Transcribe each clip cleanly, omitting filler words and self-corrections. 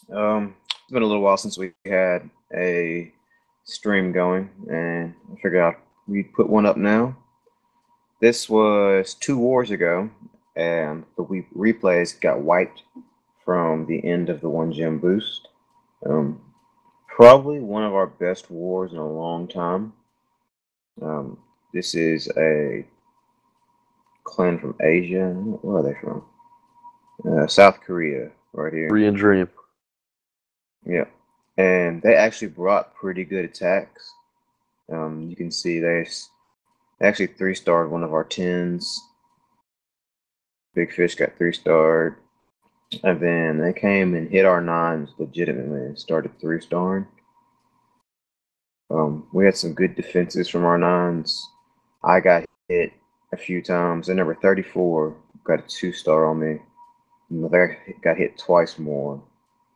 It's been a little while since we had a stream going, and I figured out we'd put one up now. This was 2 wars ago, and the replays got wiped from the end of the one gem boost. Um, Probably one of our best wars in a long time. Um, this is a clan from Asia. Where are they from? South Korea, right here. Korean Dream. Yeah, and they actually brought pretty good attacks. You can see they actually three-starred one of our tens. Big Fish got three-starred. And then they came and hit our nines legitimately and started three-starring. We had some good defenses from our nines. I got hit a few times. Their number 34 got a two-star on me. They got hit twice more.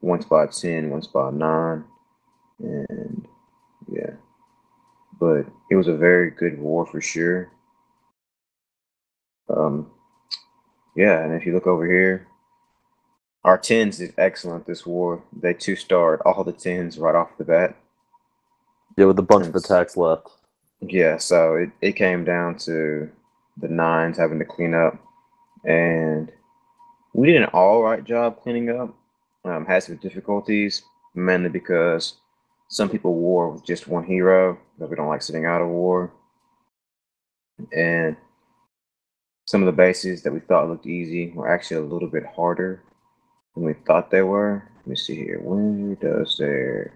Once by a 10, once by a 9. And yeah, but it was a very good war for sure. Um, yeah, and if you look over here, our tens did excellent this war. They two-starred all the tens right off the bat. Yeah, with a bunch of And attacks left. yeah, so it came down to the nines having to clean up. And we did an all right job cleaning up. Had some difficulties, mainly because some people war with just one hero, because we don't like sitting out of war. And some of the bases that we thought looked easy were actually a little bit harder than we thought they were. Let me see here. Where does their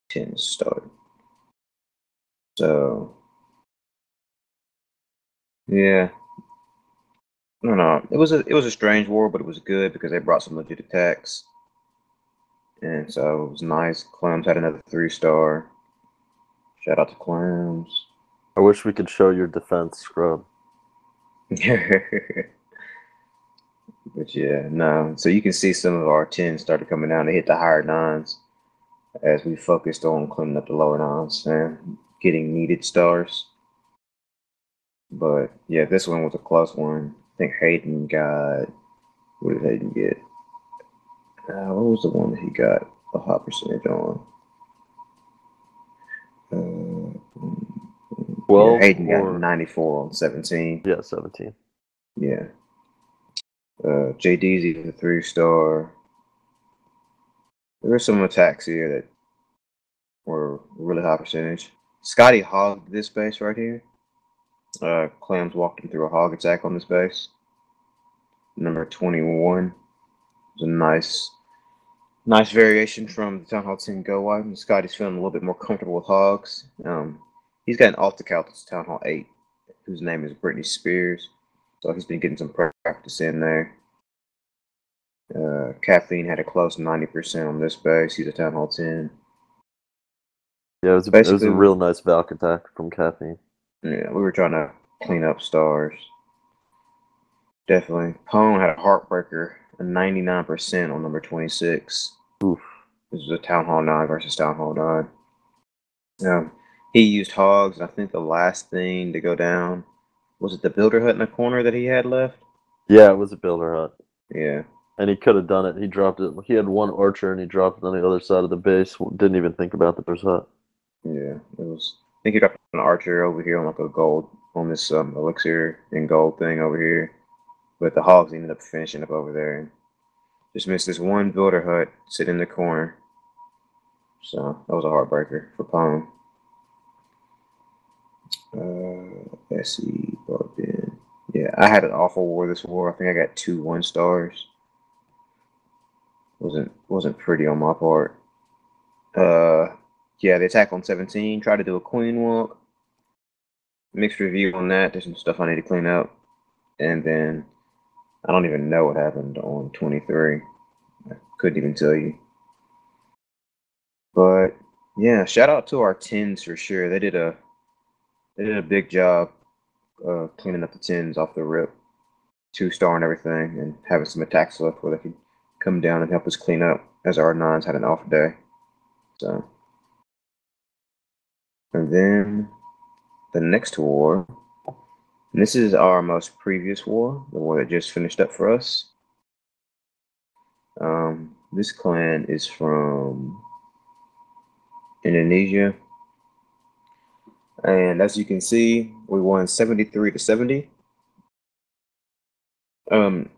10 start? So yeah, I don't know. It was a strange war, but it was good because they brought some legit attacks, and so it was nice. Clams had another 3-star. Shout out to Clams. I wish we could show your defense, Scrub. But yeah, no. So you can see some of our tens started coming down. They hit the higher nines as we focused on cleaning up the lower nines and getting needed stars. But yeah, this one was a close one. I think Hayden got. What did Hayden get? What was the one that he got a hot percentage on? Yeah, 12 Hayden got or 94 on 17. yeah, 17. Yeah. JD's a 3-star. There were some attacks here that were really high percentage. Scotty hogged this base right here. Clams walked him through a hog attack on this base. Number 21 was a nice variation from the Town Hall 10 Go Wide. Scotty's feeling a little bit more comfortable with hogs. He's got an alt account that's Town Hall 8, whose name is Britney Spears. So he's been getting some practice in there. Caffeine had a close 90% on this base. He's a Town Hall 10. Yeah, it was a Basically, real nice Valk attack from Caffeine. yeah, we were trying to clean up stars. Definitely. Pone had a heartbreaker, a 99% on number 26. Oof. This was a Town Hall 9 versus Town Hall 9. Um, he used hogs, and I think the last thing to go down was it the builder hut in the corner that he had left? Yeah, it was a builder hut. Yeah, And he could have done it. He dropped it. He had one archer and he dropped it on the other side of the base. Didn't even think about the first hut. yeah. It was. I think he dropped an archer over here on like a gold on this elixir and gold thing over here, but the hogs ended up finishing up over there and just missed this one builder hut sitting in the corner. So that was a heartbreaker for Pone. Let's see, Barbin. Yeah, I had an awful war this war. I think I got two 1-stars. Wasn't pretty on my part. Uh, yeah, the attack on 17. Tried to do a queen walk. Mixed review on that. There's some stuff I need to clean up. And then I don't even know what happened on 23. I couldn't even tell you. But yeah, shout out to our tens for sure. They did a big job cleaning up the tens off the rip. 2-star and everything, and having some attacks left where they could come down and help us clean up as our nines had an off day. So, and then the next war, and this is our most previous war, the war that just finished up for us. This clan is from Indonesia, and as you can see, we won 73 to 70. Um,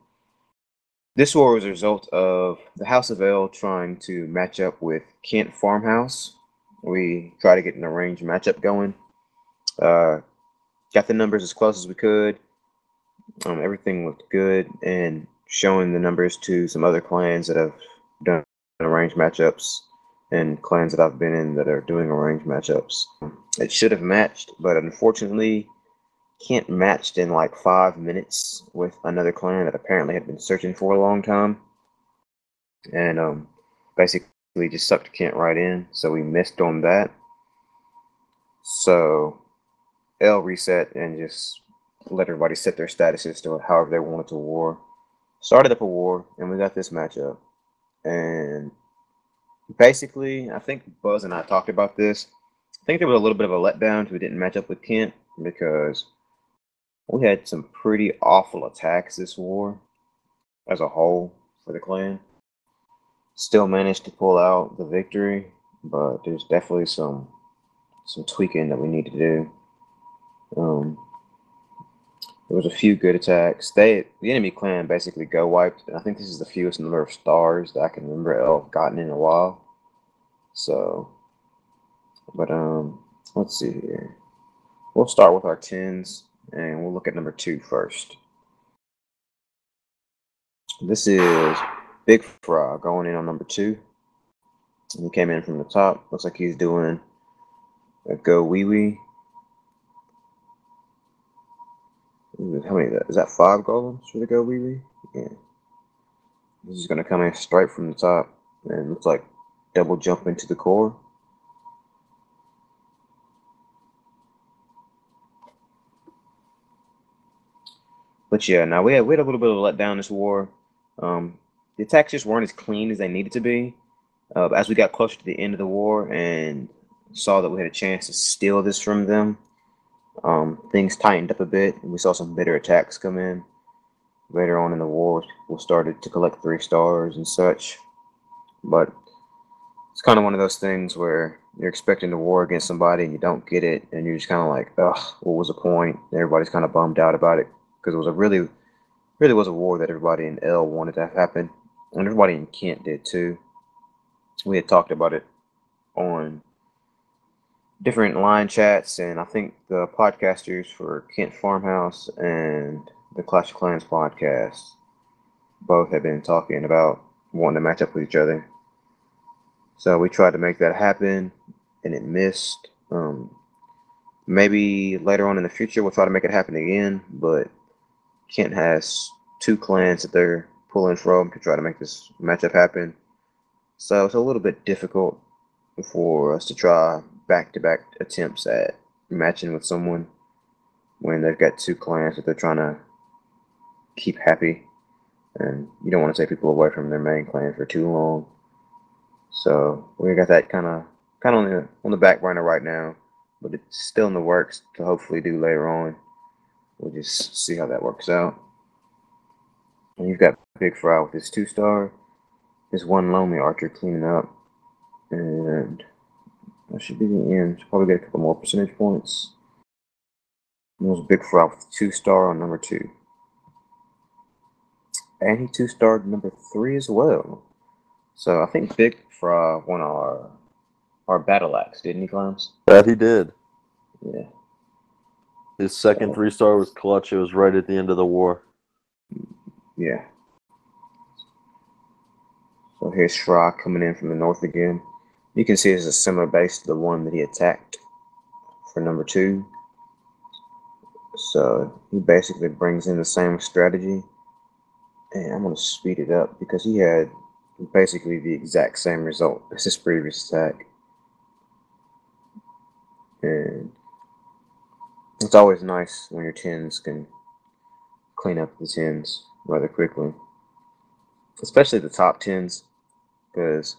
this war was a result of the House of L trying to match up with Kent Farmhouse. We tried to get an arranged matchup going. Got the numbers as close as we could. Everything looked good, and showing the numbers to some other clans that have done arranged matchups and clans that I've been in that are doing arranged matchups. It should have matched, but unfortunately, Kent matched in like 5 minutes with another clan that apparently had been searching for a long time, and basically just sucked Kent right in. So we missed on that. So L reset and just let everybody set their statuses to however they wanted to war. Started up a war, and we got this matchup. And basically, I think Buzz and I talked about this. I think there was a little bit of a letdown because we didn't match up with Kent because we had some pretty awful attacks this war as a whole for the clan. Still managed to pull out the victory, but there's definitely some tweaking that we need to do. There was a few good attacks. The enemy clan basically go wiped, and I think this is the fewest number of stars that I can remember L gotten in a while. So, but let's see here. We'll start with our tens, and we'll look at number 2 first. This is Big Frog going in on number 2. He came in from the top. Looks like he's doing a go wee wee. How many is that? 5 golems for the go wee wee? Yeah. This is gonna come in straight from the top, and looks like double jump into the core. But yeah, now we had a little bit of a letdown this war. The attacks just weren't as clean as they needed to be. As we got closer to the end of the war and saw that we had a chance to steal this from them, things tightened up a bit, and we saw some better attacks come in. Later on in the war, we started to collect 3 stars and such. But it's kind of one of those things where you're expecting to war against somebody and you don't get it, and you're just kind of like, ugh, what was the point? And everybody's kind of bummed out about it because it was a really was a war that everybody in L wanted to have happen, and everybody in Kent did too. We had talked about it on different line chats, and I think the podcasters for Kent Farmhouse and the Clash of Clans podcast both have been talking about wanting to match up with each other. So we tried to make that happen, and it missed. Maybe later on in the future we'll try to make it happen again, but Kent has 2 clans that they're pulling from to try to make this matchup happen. So it's a little bit difficult for us to try back-to-back attempts at matching with someone when they've got 2 clans that they're trying to keep happy, and you don't want to take people away from their main clan for too long. So we got that kind of on the back burner right now, but it's still in the works to hopefully do later on. We'll just see how that works out. And you've got Big Fry with his 2-star, his 1 lonely archer cleaning up, and that should be the end. Should probably get a couple more percentage points. And there's Big Fry with 2-star on number 2. And he 2-starred number 3 as well. So I think Big Fry won our battle axe, didn't he, Clowns? That he did. Yeah. His second 3-star was clutch. It was right at the end of the war. Yeah. So here's Fry coming in from the north again. You can see it's a similar base to the one that he attacked for number 2. So he basically brings in the same strategy. And I'm going to speed it up because he had basically the exact same result as his previous attack. And it's always nice when your 10s can clean up the 10s rather quickly. Especially the top 10s, because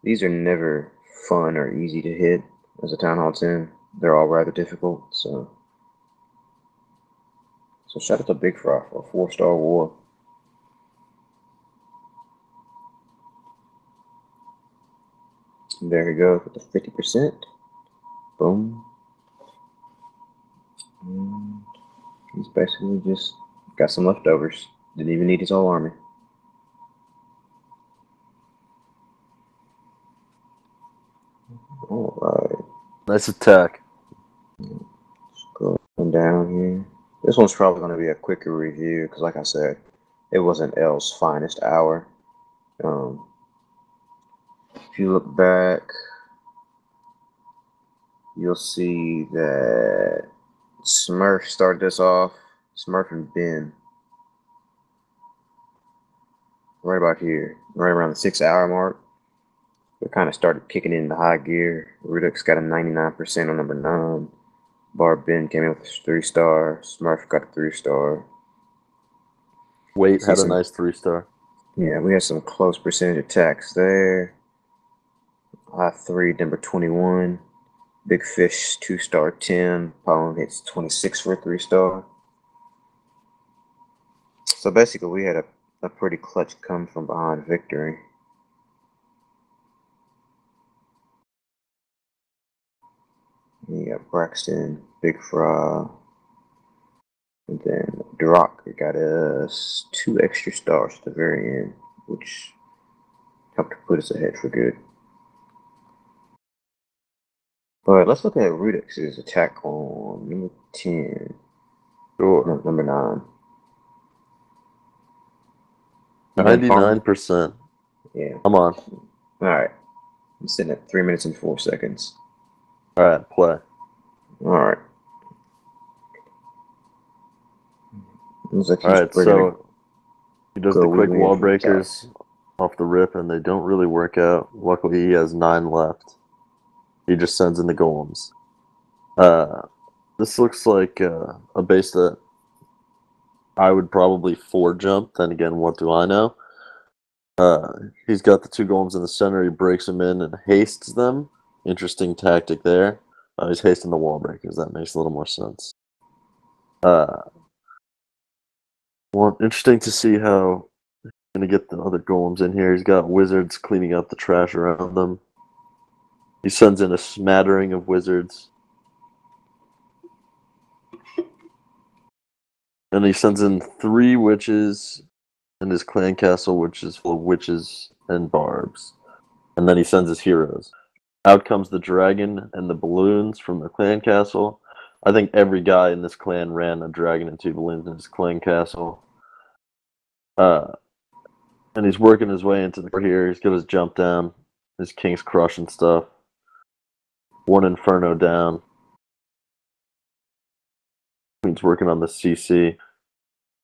these are never fun or easy to hit as a Town Hall 10. They're all rather difficult, so shout out to Big Fry for a 4-star war. There he goes with the 50%. Boom. And he's basically just got some leftovers. Didn't even need his whole army. Alright. Nice attack. Going down here. This one's probably going to be a quicker review because, like I said, it wasn't L's finest hour. If you look back, you'll see that Smurf started this off. Smurf and Ben. Right about here, right around the 6 hour mark. They kind of started kicking into high gear. Rudix got a 99% on number 9. Bar Ben came in with a 3-star. Smurf got a 3-star. Wait had a nice 3-star. Yeah, we had some close percentage attacks there. High 3, number 21. Big Fish, 2-star 10. Pollen hits 26 for a 3-star. So basically, we had a pretty clutch come from behind victory. You got Braxton, Big Fry, and then Drock got us 2 extra stars at the very end, which helped to put us ahead for good. But let's look at Rudix's attack on number 10. Sure. No, number 9. 99%. Yeah. Come on. Alright. I'm sitting at 3 minutes and 4 seconds. Alright, play. Alright. Alright, so he does the quick wall breakers off the rip, and they don't really work out. Luckily, he has 9 left. He just sends in the golems. This looks like a base that I would probably 4-jump. Then again, what do I know? He's got the 2 golems in the center. He breaks them in and hastes them. Interesting tactic there. He's hasting the wall breakers. That makes a little more sense. Well, interesting to see how he's going to get the other golems in here. He's got wizards cleaning up the trash around them. He sends in a smattering of wizards. And he sends in 3 witches in his clan castle, which is full of witches and barbs. And then he sends his heroes. Out comes the dragon and the balloons from the clan castle. I think every guy in this clan ran a dragon and 2 balloons in his clan castle. And he's working his way into the court here. He's got his jump down, his King's Crush and stuff. 1 Inferno down. He's working on the CC.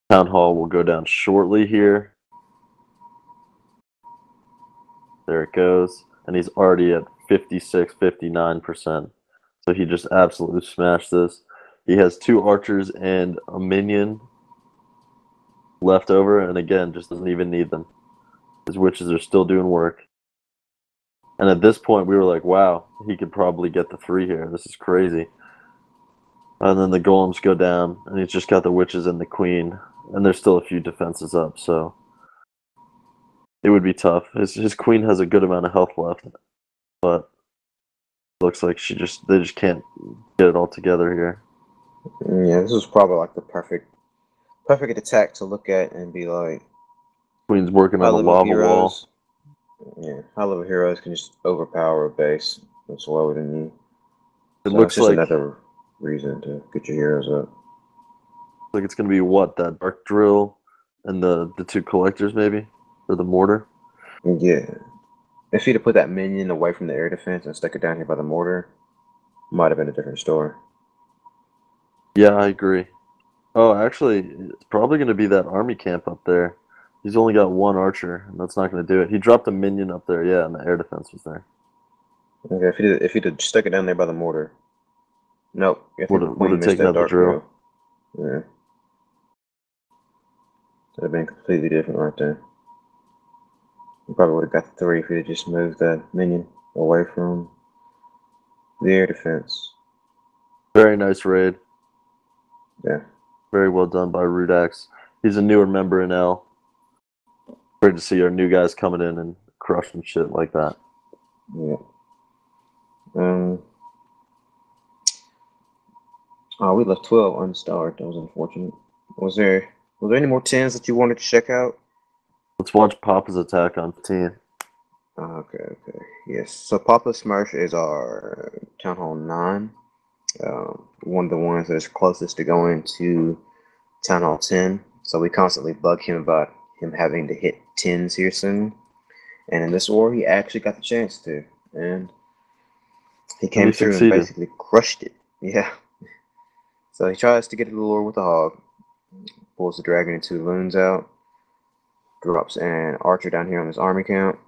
Town Hall will go down shortly here. There it goes. And he's already at 56, 59%. So he just absolutely smashed this. He has 2 archers and a minion left over, and again, just doesn't even need them. His witches are still doing work. And at this point, we were like, wow, he could probably get the 3 here. This is crazy. And then the golems go down, and he's just got the witches and the queen. And there's still a few defenses up, so it would be tough. His queen has a good amount of health left, but it looks like they just can't get it all together here. Yeah, this is probably like the perfect attack to look at and be like, Queen's working on a lava wall. Yeah, high-level heroes can just overpower a base that's lower than you. It looks just like another reason to get your heroes up. Like it's gonna be what, that dark drill and the 2 collectors maybe, or the mortar. Yeah, if he'd have put that minion away from the air defense and stuck it down here by the mortar, might have been a different story. Yeah, I agree. Oh, actually, it's probably gonna be that army camp up there. He's only got 1 archer, and that's not gonna do it. He dropped a minion up there, yeah, and the air defense was there. Okay, if he'd have stuck it down there by the mortar. Nope. Would have taken out the drill. Yeah. That'd have been completely different right there. You probably would have got the 3 if he'd just moved that minion away from the air defense. Very nice raid. Yeah. Very well done by Rudax. He's a newer member in L. Great to see our new guys coming in and crushing shit like that. Yeah. Um, oh, we left 12 unstarred. That was unfortunate. Was there was there any more tens that you wanted to check out? Let's watch Papa's attack on 15. Okay. Yes. So Papa Smurf is our Town Hall 9. One of the ones that's closest to going to Town Hall 10. So we constantly bug him about him having to hit 10s here soon. And in this war, he actually got the chance to. And he And he came through and succeeded. basically crushed it. Yeah. So he tries to get to the lure with the hog, pulls the dragon and two loons out, drops an archer down here on his army camp.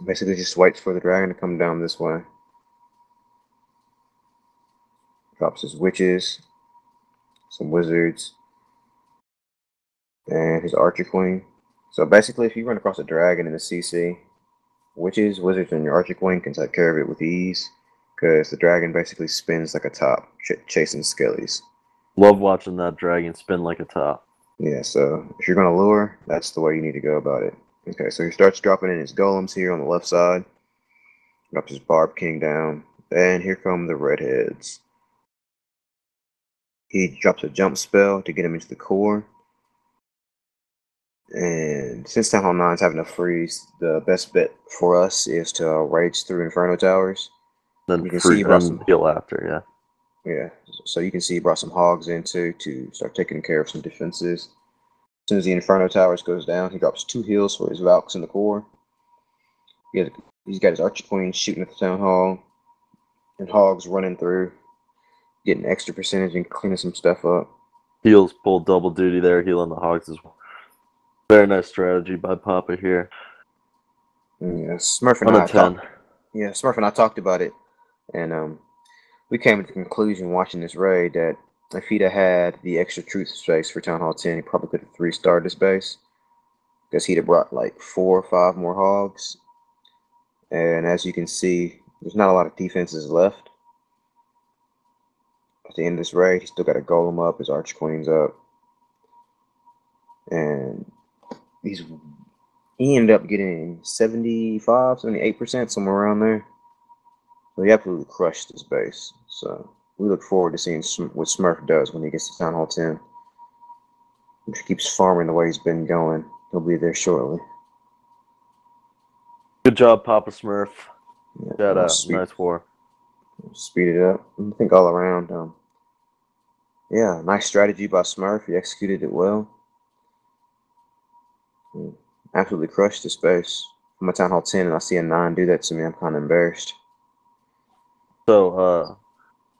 Basically just waits for the dragon to come down this way. Drops his witches, some wizards, and his archer queen. So basically, if you run across a dragon in the CC, witches, wizards, and your archer queen can take care of it with ease, because the dragon basically spins like a top, chasing skellies. Love watching that dragon spin like a top. Yeah, so if you're going to lure, that's the way you need to go about it. Okay, so he starts dropping in his golems here on the left side. Drops his Barb King down. And here come the redheads. He drops a jump spell to get him into the core. And since Town Hall 9 is having a freeze, the best bet for us is to rage through Inferno Towers. Then You can see free he brought and some, heal after, yeah. yeah. So you can see he brought some hogs in too to start taking care of some defenses. As soon as the Inferno Towers goes down, he drops 2 heals for his Valks in the core. He's got his Archer Queen shooting at the Town Hall, and hogs running through, getting extra percentage and cleaning some stuff up. Heals pull double duty there, healing the hogs as well. Very nice strategy by Papa here. Yeah, Smurf and On a I 10. talked. Yeah, Smurf and I talked about it, and we came to the conclusion watching this raid that if he'd have had the extra truth space for Town Hall 10, he probably could have 3-starred this base because he'd have brought like 4 or 5 more hogs. And as you can see, there's not a lot of defenses left. At the end of this raid, he's still got a golem up, his Arch Queen's up, and he ended up getting 75, 78%, somewhere around there. So he absolutely crushed this base. So we look forward to seeing what Smurf does when he gets to Town Hall 10. If he keeps farming the way he's been going, he'll be there shortly. Good job, Papa Smurf. Yeah, Got a nice war. Speed it up. I think all around, yeah, nice strategy by Smurf. He executed it well. Absolutely crushed the space. I'm at Town Hall 10 and I see a 9 do that to me. I'm kind of embarrassed. So,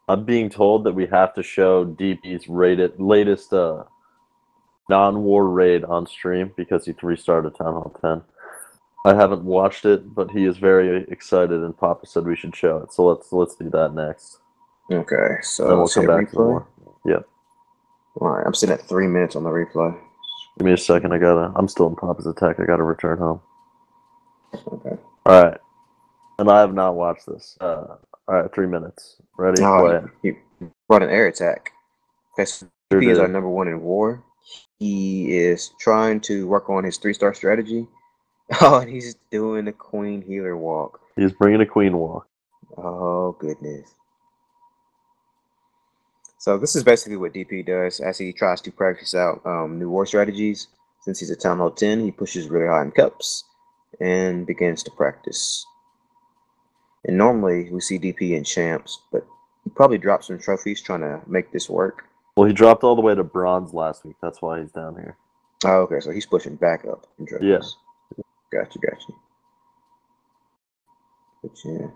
I'm being told that we have to show DP's latest non-war raid on stream because he 3-starred Town Hall 10. I haven't watched it, but he is very excited, and Papa said we should show it. So let's do that next. Okay, so Then we'll come back to the war. Yep. All right, I'm sitting at 3 minutes on the replay. Give me a second. I'm still in Papa's attack. I gotta return home. Okay. All right. And I have not watched this. All right, 3 minutes. Ready? Play. He brought an air attack. Okay, so Sure DP is our did. #1 in war. He is trying to work on his 3-star strategy. Oh, and he's doing the Queen Healer walk. He's bringing a queen walk. Oh, goodness. So this is basically what DP does as he tries to practice out new war strategies. Since he's at Town Hall 10, he pushes really high in cups and begins to practice. And normally we see DP in champs, but he probably dropped some trophies trying to make this work. Well, he dropped all the way to bronze last week. That's why he's down here. Oh, okay, so he's pushing back up in trophies. Yeah. Gotcha. But yeah.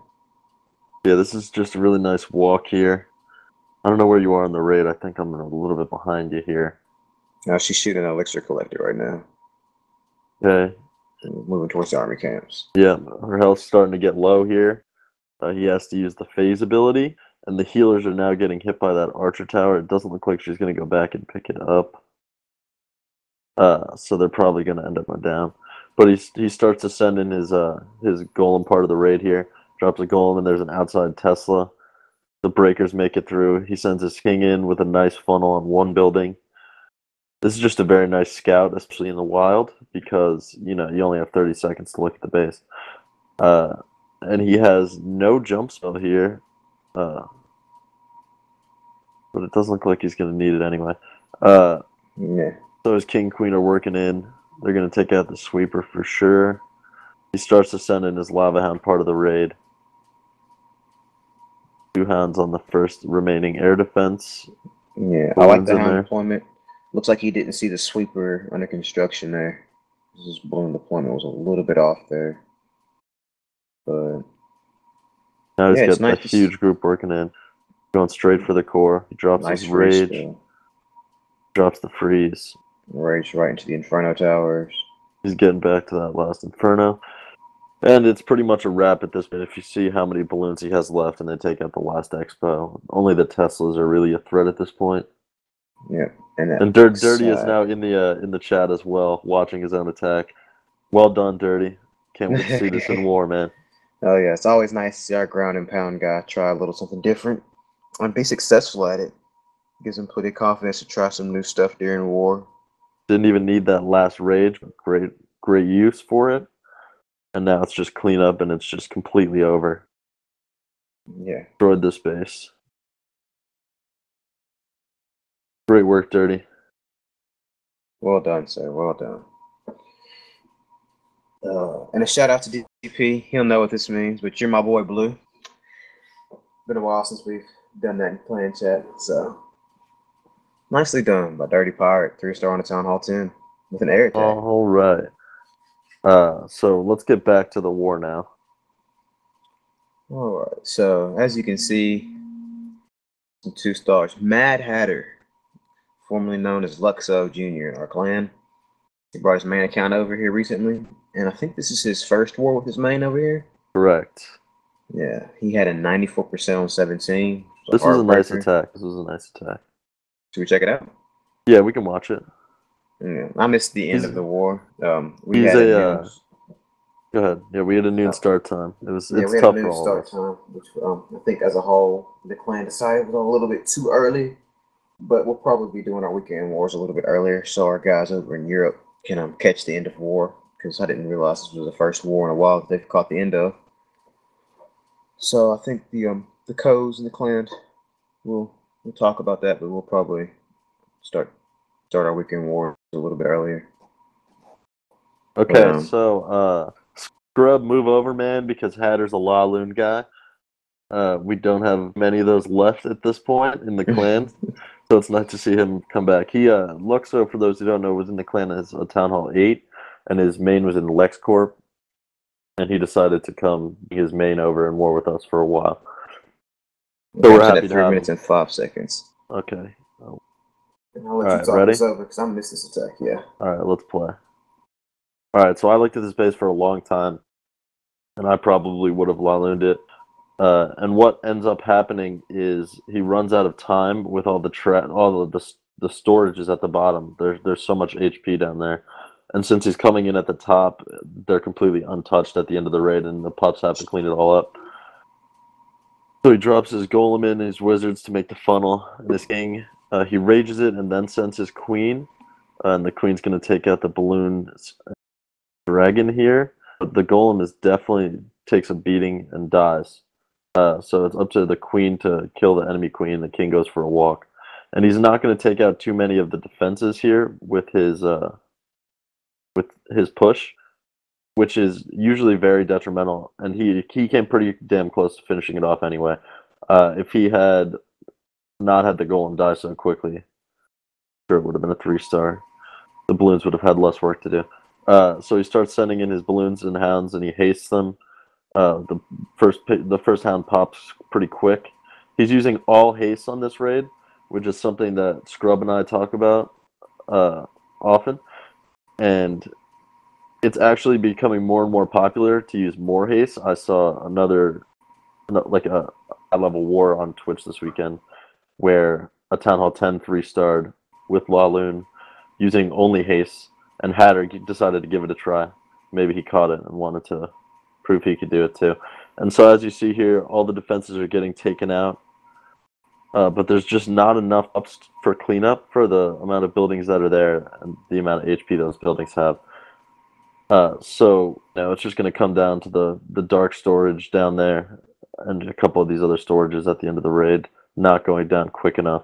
Yeah, this is just a really nice walk here. I don't know where you are on the raid. I think I'm a little bit behind you here. Now she's shooting an elixir collector right now. Okay. Moving towards the army camps. Yeah, her health's starting to get low here. He has to use the phase ability, and the healers are now getting hit by that archer tower. It doesn't look like she's going to go back and pick it up. So they're probably going to end up going down. But he starts to send in his golem part of the raid here. Drops a golem, and there's an outside Tesla. The breakers make it through. He sends his king in with a nice funnel on one building. This is just a very nice scout, especially in the wild, because you only have 30 seconds to look at the base. and he has no jump spell here. But it doesn't look like he's going to need it anyway. Yeah. So his king, queen are working in. They're going to take out the sweeper for sure. He starts to send in his lava hound part of the raid. 2 hounds on the first remaining air defense. Yeah, I like Balloons the in hound there. deployment. Looks like he didn't see the sweeper under construction there. His balloon deployment was a little bit off there. But Now yeah, he's it's got a nice. huge group working in. Going straight for the core. He drops Nice his free rage. spill. Drops the freeze. Rage right into the Inferno Towers. He's getting back to that last Inferno. And it's pretty much a wrap at this point. If you see how many balloons he has left and they take out the last expo, only the Teslas are really a threat at this point. Yep. And that And Dirty is now in the chat as well, watching his own attack. Well done, Dirty. Can't wait to see this in war, man. Oh yeah, it's always nice to see our ground and pound guy try a little something different and be successful at it. Gives him plenty of confidence to try some new stuff during war. Didn't even need that last rage. Great use for it. And now it's just clean up and it's just completely over. Yeah. Destroyed this base. Great work, Dirty. Well done, sir. Well done. And a shout out to DP. He'll know what this means, but you're my boy Blue. Been a while since we've done that in playing chat, so nicely done by Dirty Pirate. 3-star on the Town Hall 10 with an air attack. All right. So let's get back to the war now. All right. So as you can see, some 2 stars. Mad Hatter, formerly known as Luxo Jr. in our clan. He brought his main account over here recently, and I think this is his first war with his main over here. Correct. Yeah, he had a 94% on 17. This was a nice attack. Should we check it out? Yeah, we can watch it. Yeah, I missed the end of the war. We he's had a Go ahead. Yeah, we had a noon start time. It's tough for all of us. Time, which I think as a whole, the clan decided was a little bit too early, but we'll probably be doing our weekend wars a little bit earlier, so our guys over in Europe can catch the end of war, because I didn't realize this was the first war in a while that they've caught the end of. So I think the codes and the clans, we'll talk about that, but we'll probably start our weekend war a little bit earlier. Okay, so Scrub, move over, man, because Hatter's a Laloon guy. We don't have many of those left at this point in the clan, so it's nice to see him come back. He Luxo, for those who don't know, was in the clan as a Town Hall 8, and his main was in LexCorp, and he decided to come his main over and war with us for a while. So we're happy to 3 minutes and 5 seconds. Okay. And I'll let you talk this over because I missed this attack. Yeah. All right, let's play. All right, so I looked at this base for a long time, and I probably would have Lalooned it. And what ends up happening is he runs out of time with all the storages at the bottom. There's so much HP down there, and since he's coming in at the top, they're completely untouched at the end of the raid, and the pups have to clean it all up. So he drops his golem in, his wizards to make the funnel, and his king. He rages it and then sends his queen, and the queen's going to take out the balloon dragon here. But the golem is definitely takes a beating and dies. So it's up to the queen to kill the enemy queen. The king goes for a walk, and he's not going to take out too many of the defenses here with his push, which is usually very detrimental. And he came pretty damn close to finishing it off anyway. If he had not had the golem die so quickly, sure it would have been a 3-star. The balloons would have had less work to do. So he starts sending in his balloons and hounds, and he hastes them. The first hound pops pretty quick. He's using all haste on this raid, which is something that Scrub and I talk about often, and it's actually becoming more and more popular to use more haste. I saw a high-level war on Twitch this weekend where a Town Hall 10 3-starred with Laloon using only haste, and Hatter decided to give it a try. Maybe he caught it and wanted to prove he could do it too. And so as you see here, all the defenses are getting taken out, but there's just not enough ups for cleanup for the amount of buildings that are there and the amount of HP those buildings have. So it's just going to come down to the dark storage down there and a couple of these other storages at the end of the raid not going down quick enough.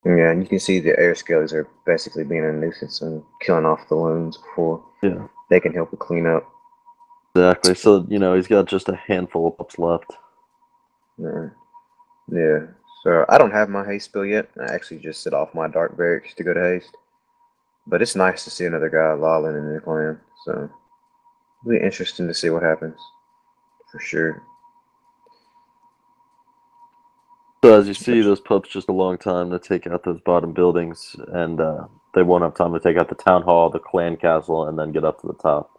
Yeah, and you can see the air skellies are basically being a nuisance and killing off the loons before Yeah, they can help it clean up. exactly. So he's got just a handful of pups left. Yeah. Yeah. So I don't have my haste spell yet. I actually just set off my dark barracks to go to haste. But it's nice to see another guy lolling in the clan. So it'll be interesting to see what happens. For sure. So as you see, But those pups just a long time to take out those bottom buildings, and they won't have time to take out the town hall, the clan castle, and then get up to the top.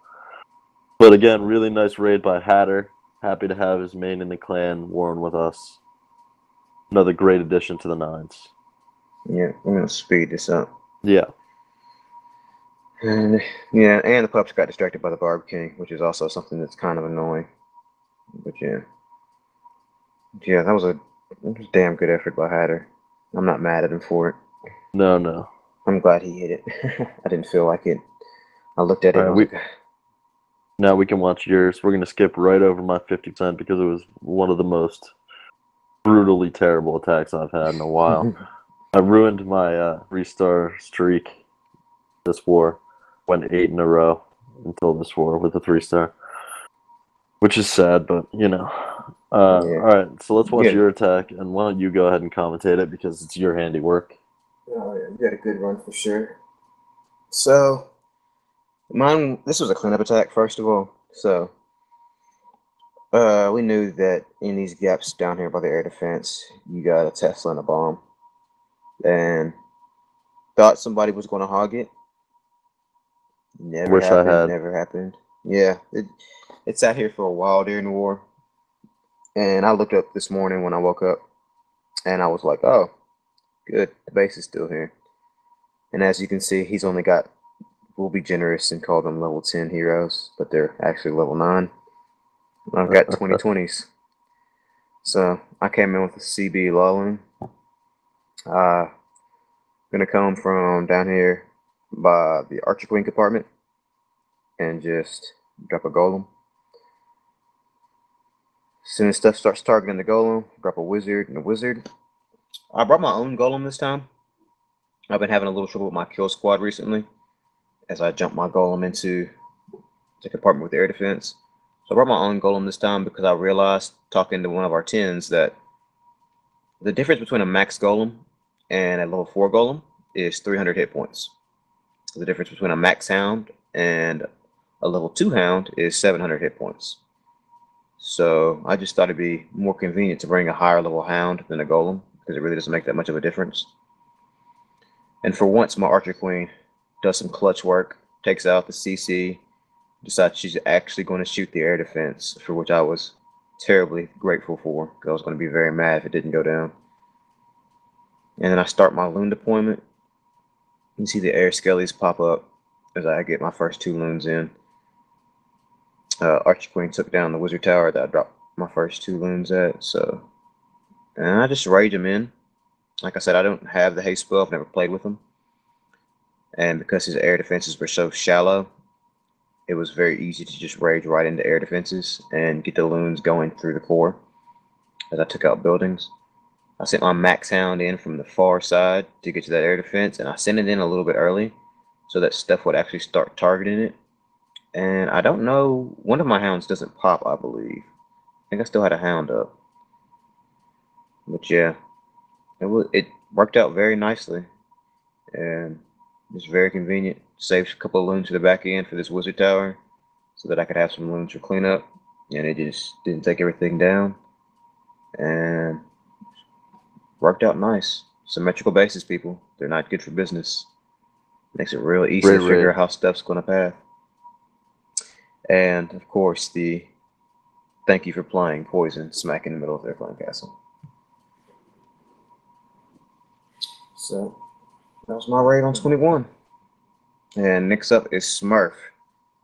But again, really nice raid by Hatter. Happy to have his main in the clan, Warren, with us. Another great addition to the Nines. yeah, I'm gonna speed this up. Yeah. And yeah, and the pups got distracted by the Barb King, which is also something that's kind of annoying. But yeah. Yeah, that was a damn good effort by Hatter. I'm not mad at him for it. No, no. I'm glad he hit it. I didn't feel like it. I looked at it All and right, I was we like, now we can watch yours. We're gonna skip right over my 50% because it was one of the most brutally terrible attacks I've had in a while. I ruined my 3-star streak this war. Went 8 in a row until this war with a 3-star, which is sad, but All yeah. right, so let's watch Yeah. your attack, and why don't you go ahead and commentate it because it's your handiwork. Oh, yeah, you got a good run for sure. So, this was a cleanup attack, first of all. So, we knew that in these gaps down here by the air defense, you got a Tesla and a bomb. And thought somebody was going to hog it. Never Wish I happened, had. never happened. Yeah, it sat here for a while during the war. And I looked up this morning when I woke up, and I was like, oh, good, the base is still here. And as you can see, he's only got, we'll be generous and call them level 10 heroes, but they're actually level 9. I've got 2020s. So I came in with a CB Lulling. Gonna come from down here by the Archer Queen compartment and just drop a golem. As soon as stuff starts targeting the golem, drop a wizard and a wizard. I brought my own golem this time. I've been having a little trouble with my kill squad recently as I jump my golem into the compartment with air defense. So I brought my own golem this time because I realized, talking to one of our 10s, that the difference between a max golem and a level 4 golem is 300 hit points. The difference between a max hound and a level 2 hound is 700 hit points. So I just thought it'd be more convenient to bring a higher level hound than a golem because it really doesn't make that much of a difference. And for once, my Archer Queen does some clutch work, takes out the CC, decides she's actually going to shoot the air defense, for which I was terribly grateful for because I was going to be very mad if it didn't go down. And then I start my loon deployment. You can see the air skellies pop up as I get my first 2 loons in. Archer Queen took down the wizard tower that I dropped my first 2 loons at, so. And I just rage them in. Like I said, I don't have the haste spell, I've never played with him. And because his air defenses were so shallow, it was very easy to just rage right into air defenses and get the loons going through the core as I took out buildings. I sent my max hound in from the far side to get to that air defense, and I sent it in a little bit early so that stuff would actually start targeting it. And I don't know, one of my hounds doesn't pop, I believe. I think I still had a hound up. But yeah, it worked out very nicely. And it's very convenient. Saves a couple of loons to the back end for this wizard tower so that I could have some loons for cleanup. And it just didn't take everything down. And worked out nice. Symmetrical bases, people. They're not good for business. Makes it real easy Great to figure raid. out how stuff's going to path. And of course, the thank you for playing poison smack in the middle of their clan castle. So that was my raid on 21. And next up is Smurf.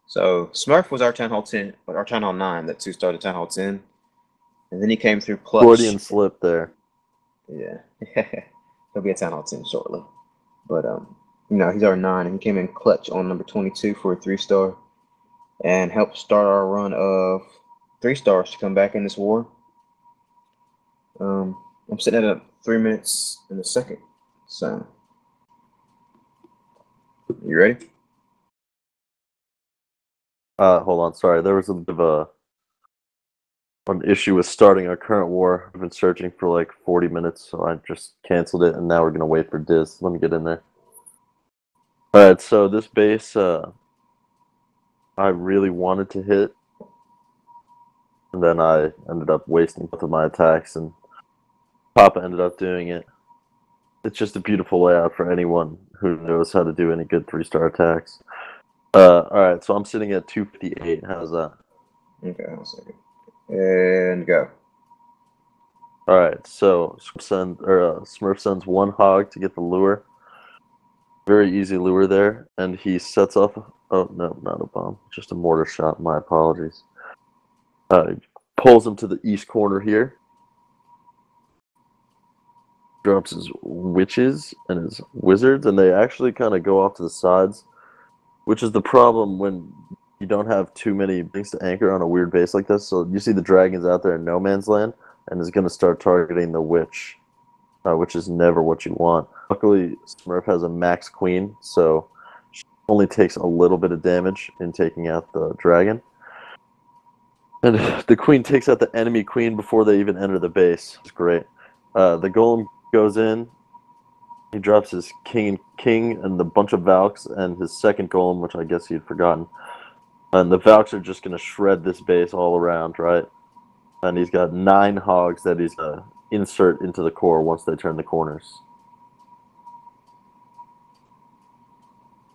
So Smurf was our Town Hall 10, but our Town Hall 9 that 2-starred Town Hall 10. And then he came through Freudian clutch. slip there. Yeah. He'll be a Town Hall 10 shortly. But he's our 9 and he came in clutch on number 22 for a 3-star. and help start our run of 3 stars to come back in this war. I'm sitting at 3 minutes and a second. So, you ready? Hold on, sorry. There was a bit of an issue with starting our current war. I've been searching for like 40 minutes, so I just canceled it, and now we're gonna wait for Diz. Let me get in there. All right, so this base, I really wanted to hit, and then I ended up wasting both of my attacks, and Papa ended up doing it. It's just a beautiful layout for anyone who knows how to do any good 3-star attacks. All right, so I'm sitting at 258. How's that? Okay, hold on a second. And go. All right, so Smurf sends 1 hog to get the lure. Very easy lure there, and he sets off. Oh no, not a bomb, just a mortar shot. My apologies. He pulls him to the east corner here. Drops his witches and his wizards, and they actually kind of go off to the sides, which is the problem when you don't have too many things to anchor on a weird base like this. So you see the dragons out there in no man's land, and is going to start targeting the witch, which is never what you want. Luckily, Smurf has a max queen, so she only takes a little bit of damage in taking out the dragon. And the queen takes out the enemy queen before they even enter the base. It's great. The golem goes in. He drops his king and the bunch of Valks and his second golem, which I guess he'd forgotten. And the Valks are just going to shred this base all around, right? And he's got 9 hogs that he's going to insert into the core once they turn the corners.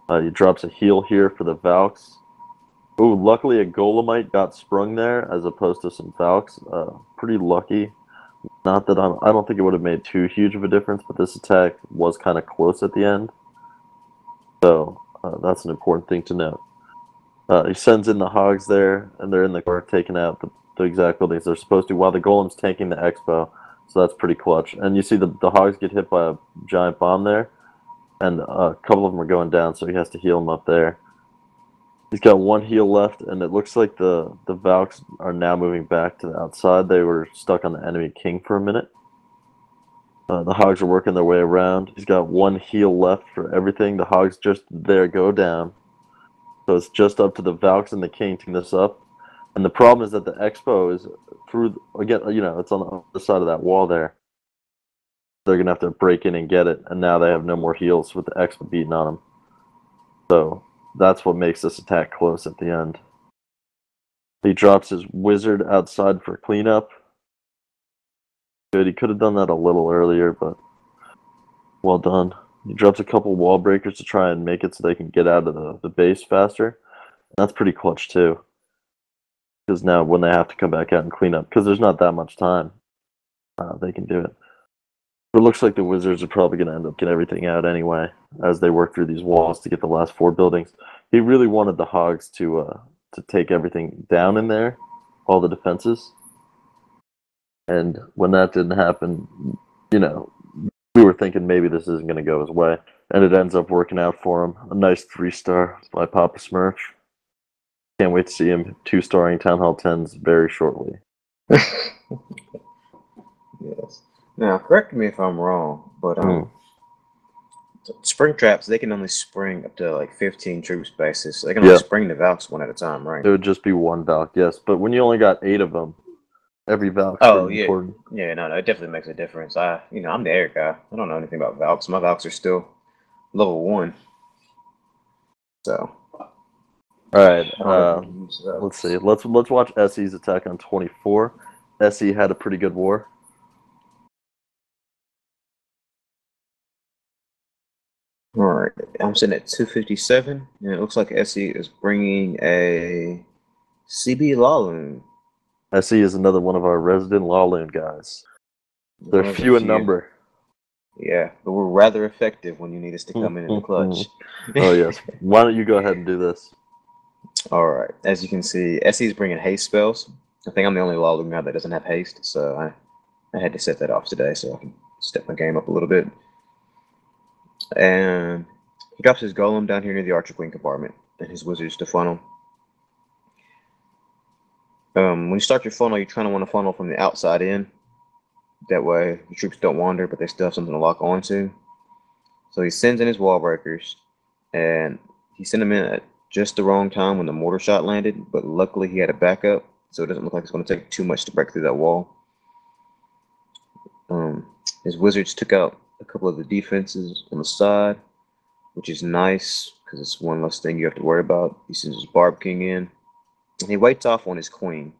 He drops a heal here for the Valks. Ooh, luckily a Golemite got sprung there as opposed to some Valks. Pretty lucky. Not that I don't think it would have made too huge of a difference, but this attack was kind of close at the end. So that's an important thing to note. He sends in the hogs there, and they're in the core taking out the exact buildings they're supposed to, while the golem's tanking the expo. So that's pretty clutch. And you see the hogs get hit by a giant bomb there, and a couple of them are going down, so he has to heal them up there. He's got 1 heal left, and it looks like the Valks are now moving back to the outside. They were stuck on the enemy king for a minute. The hogs are working their way around. He's got 1 heal left for everything. The hogs just there go down. So it's just up to the Valks and the king to this up. And the problem is that the expo is through, again, it's on the other side of that wall there. They're going to have to break in and get it. And now they have no more heals with the expo beating on them. So that's what makes this attack close at the end. He drops his wizard outside for cleanup. Good, he could have done that a little earlier, but well done. He drops a couple wall breakers to try and make it so they can get out of the base faster. That's pretty clutch too. Because now when they have to come back out and clean up, because there's not that much time, they can do it. But it looks like the wizards are probably going to end up getting everything out anyway as they work through these walls to get the last 4 buildings. He really wanted the hogs to take everything down in there, all the defenses. And when that didn't happen, we were thinking maybe this isn't going to go his way. And it ends up working out for him. A nice 3-star by Papa Smurf. Can't wait to see him 2-starring Town Hall 10s very shortly. Yes. Now, correct me if I'm wrong, but spring traps, they can only spring up to like 15 troops bases. So they can only spring the Valks 1 at a time, right? It would just be 1 Valk, yes. But when you only got 8 of them, every Valk's pretty important. Yeah, no, it definitely makes a difference. I'm the air guy. I don't know anything about Valks. My Valks are still level 1. So. All right, let's see. Let's watch Essie's attack on 24. Essie had a pretty good war. All right, I'm sitting at 257, and it looks like Essie is bringing a CB Lawloon. Essie is another one of our resident Lawloon guys. They're few in number. Yeah, but we're rather effective when you need us to come in the clutch. Oh, yes. Why don't you go ahead and do this? All right. As you can see, Essie is bringing haste spells. I think I'm the only Lawloon now that doesn't have haste, so I had to set that off today so I can step my game up a little bit. And he drops his golem down here near the Archer Queen compartment and his wizards to funnel. When you start your funnel, you kind of want to funnel from the outside in. That way, the troops don't wander, but they still have something to lock onto. So he sends in his wall breakers, and he sent them in at just the wrong time when the mortar shot landed. But luckily, he had a backup, so it doesn't look like it's going to take too much to break through that wall. His wizards took out a couple of the defenses on the side, which is nice because it's one less thing you have to worry about. He sends his Barb King in, and he waits off on his queen.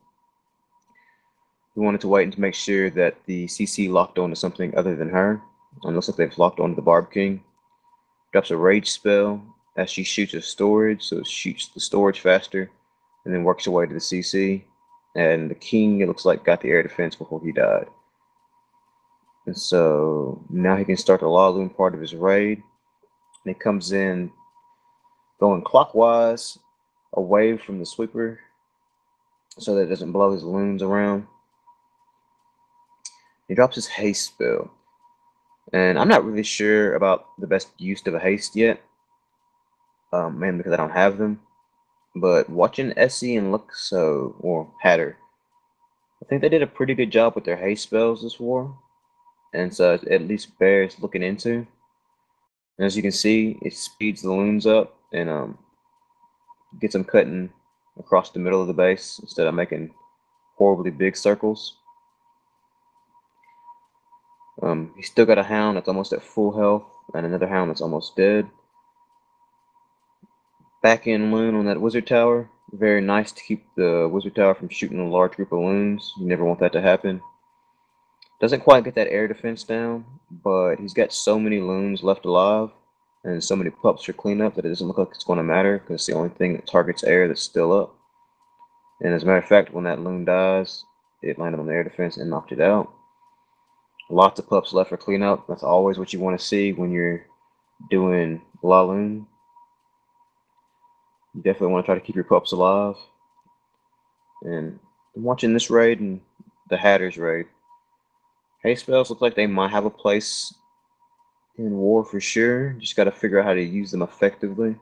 He wanted to wait and to make sure that the CC locked onto something other than her. And looks like they've locked onto the Barb King. Drops a rage spell as she shoots a storage, so it shoots the storage faster, and then works her way to the CC. And the king, it looks like, got the air defense before he died. And so now he can start the Law Loom part of his raid. And he comes in going clockwise away from the sweeper so that it doesn't blow his looms around. He drops his haste spell. And I'm not really sure about the best use of a haste yet, mainly because I don't have them. But watching Essie and Luxo, or Hatter, I think they did a pretty good job with their haste spells this war. And so it at least bears looking into. And as you can see, it speeds the looms up and gets them cutting across the middle of the base instead of making horribly big circles. He's still got a hound that's almost at full health and another hound that's almost dead. Back in loon on that wizard tower. Very nice to keep the wizard tower from shooting a large group of loons. You never want that to happen. Doesn't quite get that air defense down, but he's got so many loons left alive and so many pups for cleanup that it doesn't look like it's going to matter because it's the only thing that targets air that's still up. And as a matter of fact, when that loon dies, it landed on the air defense and knocked it out. Lots of pups left for cleanup. That's always what you want to see when you're doing La Loon. You definitely want to try to keep your pups alive. And I'm watching this raid and the Hatter's raid. Haste spells look like they might have a place in war for sure. Just got to figure out how to use them effectively,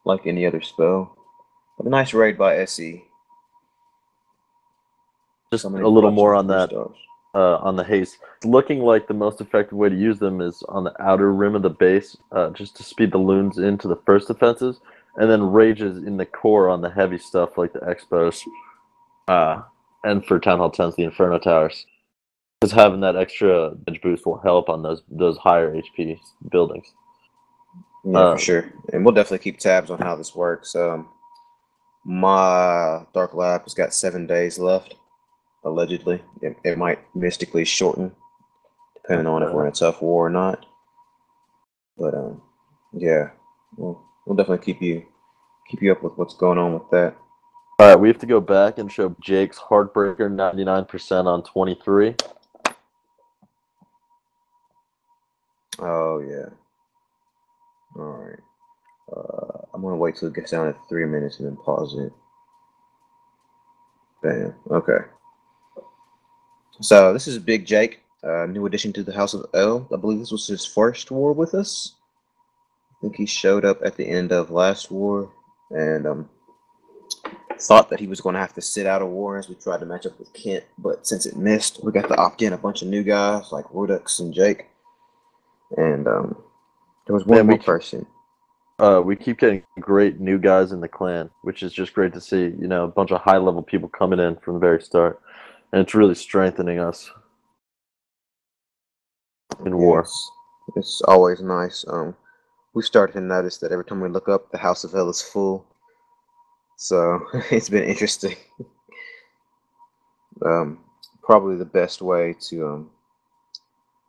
like any other spell. But a nice raid by SE. Just a little more on that, stars. on the haste. It's looking like the most effective way to use them is on the outer rim of the base, just to speed the loons into the first defenses, and then rages in the core on the heavy stuff like the Expos, and for Town Hall 10s, the Inferno Towers. Because having that extra edge boost will help on those higher HP buildings. Yeah, for sure. And we'll definitely keep tabs on how this works. My Dark Lab has got 7 days left, allegedly. It might mystically shorten, depending on if we're in a tough war or not. But yeah, we'll definitely keep you up with what's going on with that. All right, we have to go back and show Jake's Heartbreaker 99% on 23. Oh yeah. All right. I'm gonna wait till it gets down to 3 minutes and then pause it. Bam. Okay. So this is Big Jake, new addition to the House of L. I believe this was his first war with us. I think he showed up at the end of last war and thought that he was going to have to sit out a war as we tried to match up with Kent, but since it missed, we got to opt in a bunch of new guys like Rudux and Jake. And there was one more person. We keep getting great new guys in the clan, which is just great to see. You know, a bunch of high-level people coming in from the very start, and it's really strengthening us in war. It's always nice. We started to notice that every time we look up, the House of L is full. So it's been interesting. Probably the best way to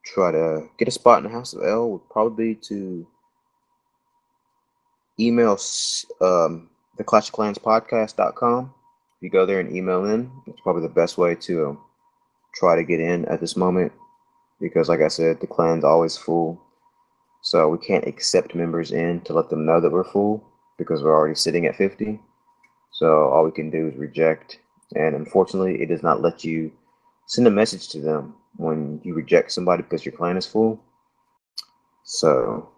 try to get a spot in the House of L would probably be to email the Clash of Clans podcast.com. If you go there and email in, it's probably the best way to try to get in at this moment because, like I said, the clan's always full. So we can't accept members in to let them know that we're full because we're already sitting at 50. So all we can do is reject. And unfortunately, it does not let you send a message to them when you reject somebody because your clan is full. So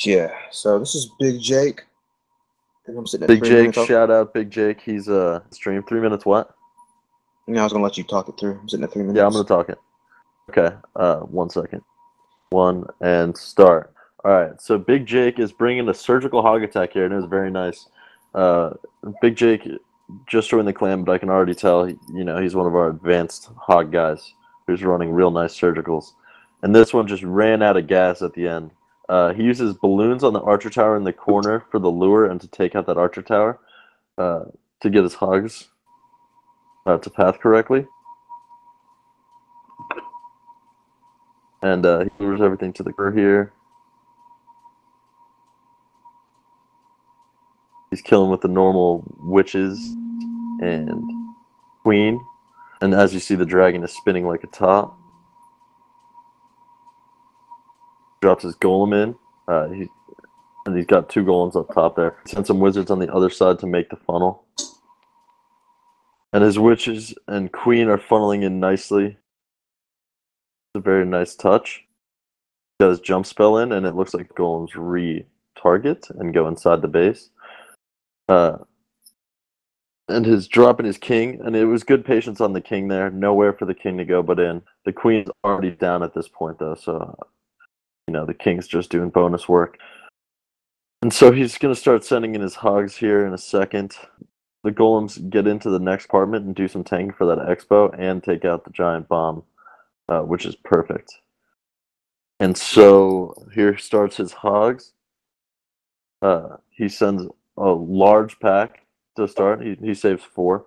yeah, so this is Big Jake. And I'm sitting at Big 3 minutes. Jake, shout out Big Jake. He's streamed 3 minutes. What? Yeah, I was gonna let you talk it through. I'm sitting at 3 minutes. Yeah, I'm gonna talk it. Okay. 1 second. 1 and start. All right. So Big Jake is bringing a surgical hog attack here, and it was very nice. Big Jake just joined the clan, but I can already tell, he's one of our advanced hog guys who's running real nice surgicals. And this one just ran out of gas at the end. He uses balloons on the archer tower in the corner for the lure and to take out that archer tower to get his hogs to path correctly. And he lures everything to the core here. He's killing with the normal witches and queen. And as you see, the dragon is spinning like a top. Drops his golem in. And he's got 2 golems up top there. Sent some wizards on the other side to make the funnel. And his witches and queen are funneling in nicely. It's a very nice touch. Got his jump spell in, and it looks like golems re-target and go inside the base. And his dropping his king, and it was good patience on the king there. Nowhere for the king to go but in. The queen's already down at this point, though, so the king's just doing bonus work. And so he's going to start sending in his hogs here in a second. The golems get into the next apartment and do some tanking for that expo and take out the giant bomb, which is perfect. And so here starts his hogs. He sends a large pack to start. He saves 4.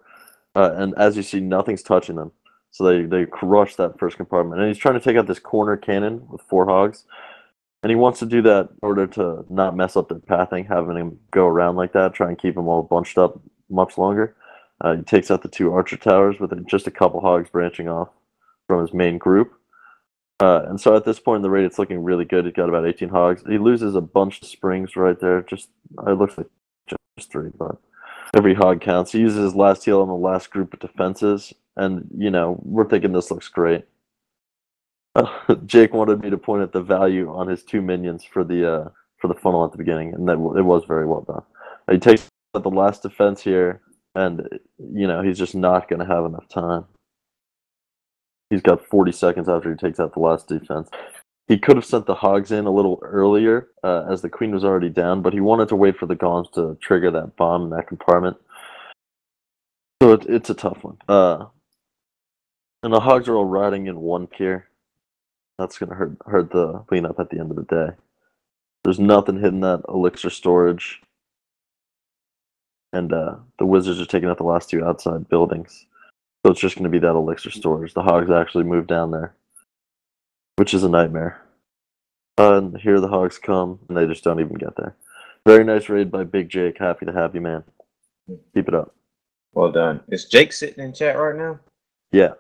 And as you see, nothing's touching them. So they crush that first compartment. And he's trying to take out this corner cannon with 4 hogs. And he wants to do that in order to not mess up their pathing, having him go around like that, try and keep them all bunched up much longer. He takes out the 2 archer towers with just a couple hogs branching off from his main group. And so at this point in the raid, it's looking really good. He's got about 18 hogs. He loses a bunch of springs right there. It looks like just 3, but every hog counts. He uses his last heal on the last group of defenses, and we're thinking this looks great. Jake wanted me to point at the value on his 2 minions for the funnel at the beginning, and it was very well done. He takes out the last defense here, and he's just not going to have enough time. He's got 40 seconds after he takes out the last defense. He could have sent the hogs in a little earlier, as the queen was already down, but he wanted to wait for the golems to trigger that bomb in that compartment. So it's a tough one. And the hogs are all riding in 1 tier. That's going to hurt the cleanup at the end of the day. There's nothing hitting that elixir storage. And the wizards are taking out the last 2 outside buildings. So it's just going to be that elixir storage. The hogs actually move down there, which is a nightmare. And here the hogs come, and they just don't even get there. Very nice raid by Big Jake. Happy to have you, man. Keep it up. Well done. Is Jake sitting in chat right now? Yeah.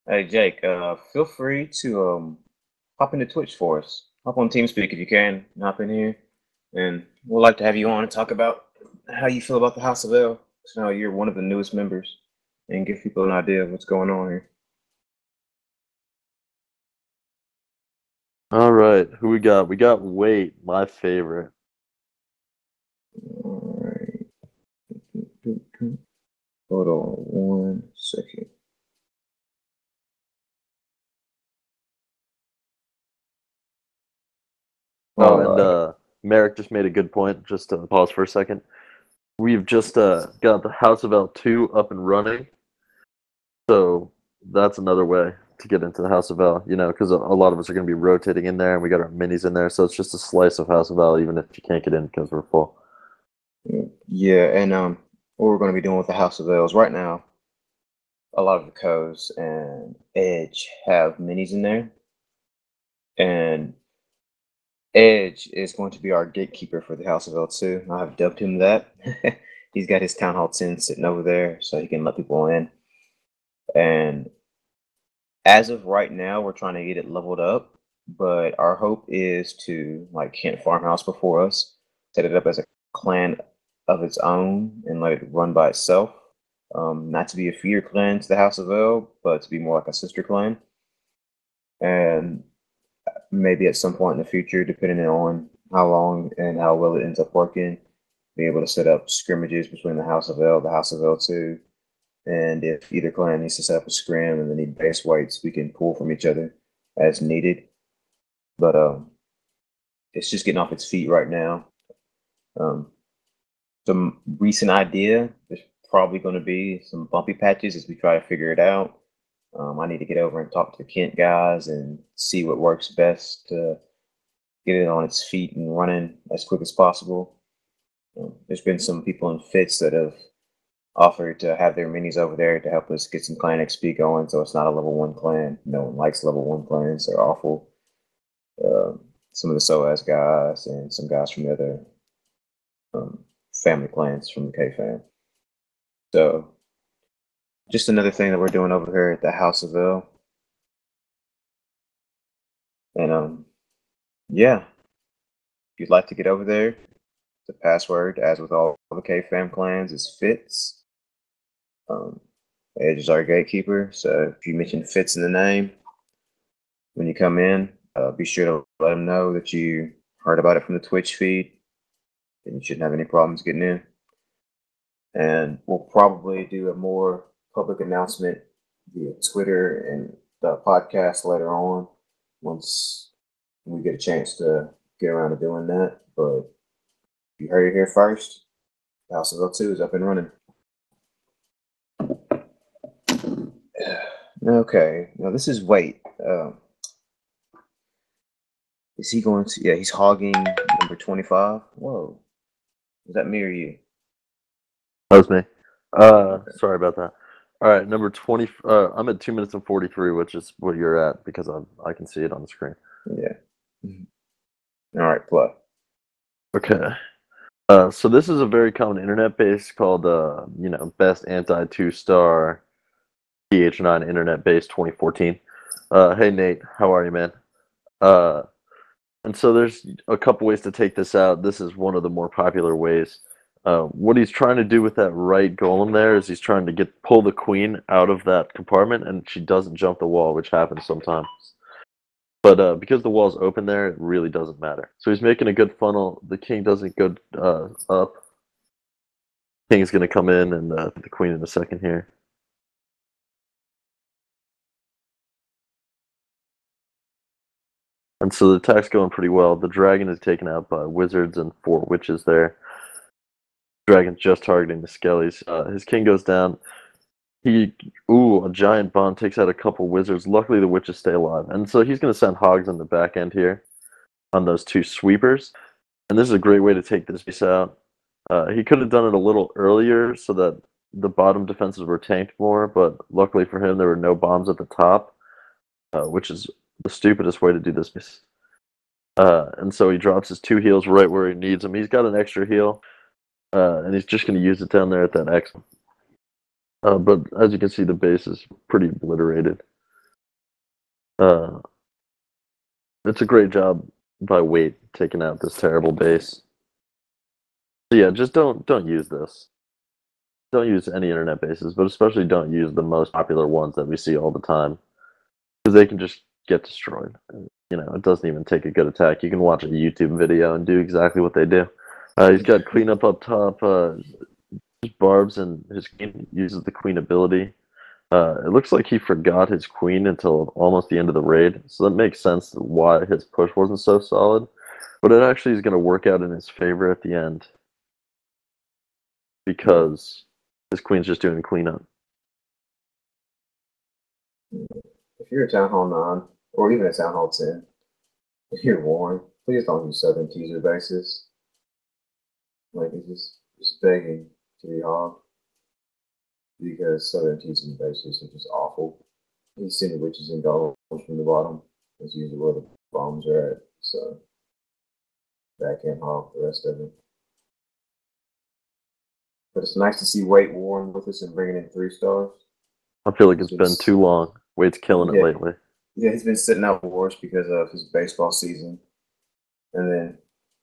Hey, Jake, feel free to hop into Twitch for us. Hop on TeamSpeak if you can. Hop in here. And we'd like to have you on and talk about how you feel about the House of L. So now you're one of the newest members, and give people an idea of what's going on here. All right. Who we got? We got Wait, my favorite. All right. Hold on 1 second. And Merrick just made a good point. Just to pause for a second. We've just got the House of L2 up and running. So that's another way to get into the House of L, because a lot of us are going to be rotating in there, and we got our minis in there. So it's just a slice of House of L, even if you can't get in because we're full. Yeah, and what we're going to be doing with the House of L's right now, a lot of the codes and Edge have minis in there, and Edge is going to be our gatekeeper for the House of L2. I have dubbed him that. He's got his Town Hall 10 sitting over there so he can let people in. And as of right now, we're trying to get it leveled up, but our hope is to, like Kent Farmhouse before us, set it up as a clan of its own and let it run by itself. Not to be a feeder clan to the House of L, but to be more like a sister clan. And maybe at some point in the future, depending on how long and how well it ends up working, be able to set up scrimmages between the House of L, the House of L2, and if either clan needs to set up a scrim and they need base weights, we can pull from each other as needed. But it's just getting off its feet right now. Some recent idea, there's probably going to be some bumpy patches as we try to figure it out. I need to get over and talk to the Kent guys and see what works best to get it on its feet and running as quick as possible. There's been some people in Fits that have offered to have their minis over there to help us get some clan XP going, so it's not a level 1 clan. No one likes level 1 clans; they're awful. Some of the SOAS guys and some guys from the other family clans from the K fam. So, just another thing that we're doing over here at the House of L. And yeah, if you'd like to get over there, the password, as with all the K fam clans, is Fits. Edge is our gatekeeper, so if you mention Fits in the name when you come in, be sure to let them know that you heard about it from the Twitch feed, and you shouldn't have any problems getting in. And we'll probably do a more public announcement via Twitter and the podcast later on once we get a chance to get around to doing that. But you heard it here first. House of L2 is up and running. Okay, now this is Wait. Is he going to? Yeah, he's hogging number 25. Whoa, is that me or you? That was me. Sorry about that. All right, number 20. I'm at 2 minutes and 43, which is what you're at because I can see it on the screen. Yeah. All right, play. Okay. So this is a very common internet base called, Best Anti 2-Star PH9 Internet Base 2014. Hey Nate, how are you, man? And so there's a couple ways to take this out. This is one of the more popular ways. What he's trying to do with that right golem there is he's trying to pull the queen out of that compartment, and she doesn't jump the wall, which happens sometimes. But because the wall's open there, it really doesn't matter. So he's making a good funnel. The king doesn't go up. King's going to come in and the queen in a second here. And so the attack's going pretty well. The dragon is taken out by wizards and 4 witches there. Dragon's just targeting the skellies. His king goes down. A giant bomb takes out a couple wizards. Luckily, the witches stay alive. And so he's going to send hogs on the back end here on those 2 sweepers. And this is a great way to take this piece out. He could have done it a little earlier so that the bottom defenses were tanked more, but luckily for him, there were no bombs at the top, which is the stupidest way to do this. And so he drops his 2 heals right where he needs them. He's got an extra heal, and he's just going to use it down there at that X. But as you can see, the base is pretty obliterated. It's a great job by Wait taking out this terrible base. So yeah, just don't use this. Don't use any internet bases, but especially don't use the most popular ones that we see all the time, because they can just get destroyed. It doesn't even take a good attack. You can watch a YouTube video and do exactly what they do. He's got cleanup up top, barbs, and his queen uses the queen ability. It looks like he forgot his queen until almost the end of the raid, so that makes sense why his push wasn't so solid. But it actually is going to work out in his favor at the end, because his queen's just doing cleanup. If you're a Town Hall 9, or even a Town Hall 10, if you're warned, please don't use Southern teaser bases. Like, it's just begging to be hogged, because Southern teasing bases are just awful. You see the witches and golems from the bottom. That's usually where the bombs are at, so that can't hog the rest of it. But it's nice to see Wait Warren with us and bringing in 3 stars. I feel like it's been too long. Wade's killing it lately. Yeah, he's been sitting out wars because of his baseball season. And then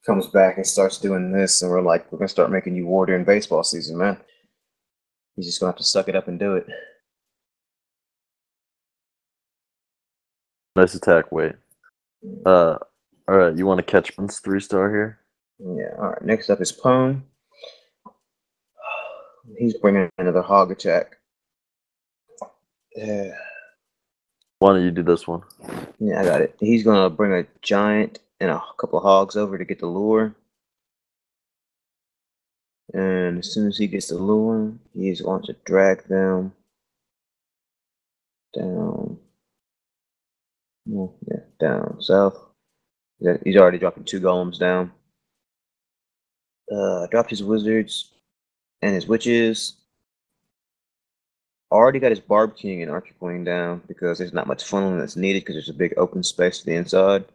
comes back and starts doing this, and we're going to start making you war during baseball season, man. He's just going to have to suck it up and do it. Nice attack, Wade. All right, you want to catch Pwn's 3-star here? Yeah, all right. Next up is Pwn. He's bringing another hog attack. Yeah, Why don't you do this one? I got it. He's gonna bring a giant and a couple of hogs over to get the lure. And as soon as he gets the lure, he's going to drag them down. Yeah, down south. He's already dropping 2 golems down. Dropped his wizards and his witches. Already got his Barb King and Archer Queen down because there's not much funneling that's needed because there's a big open space to the inside.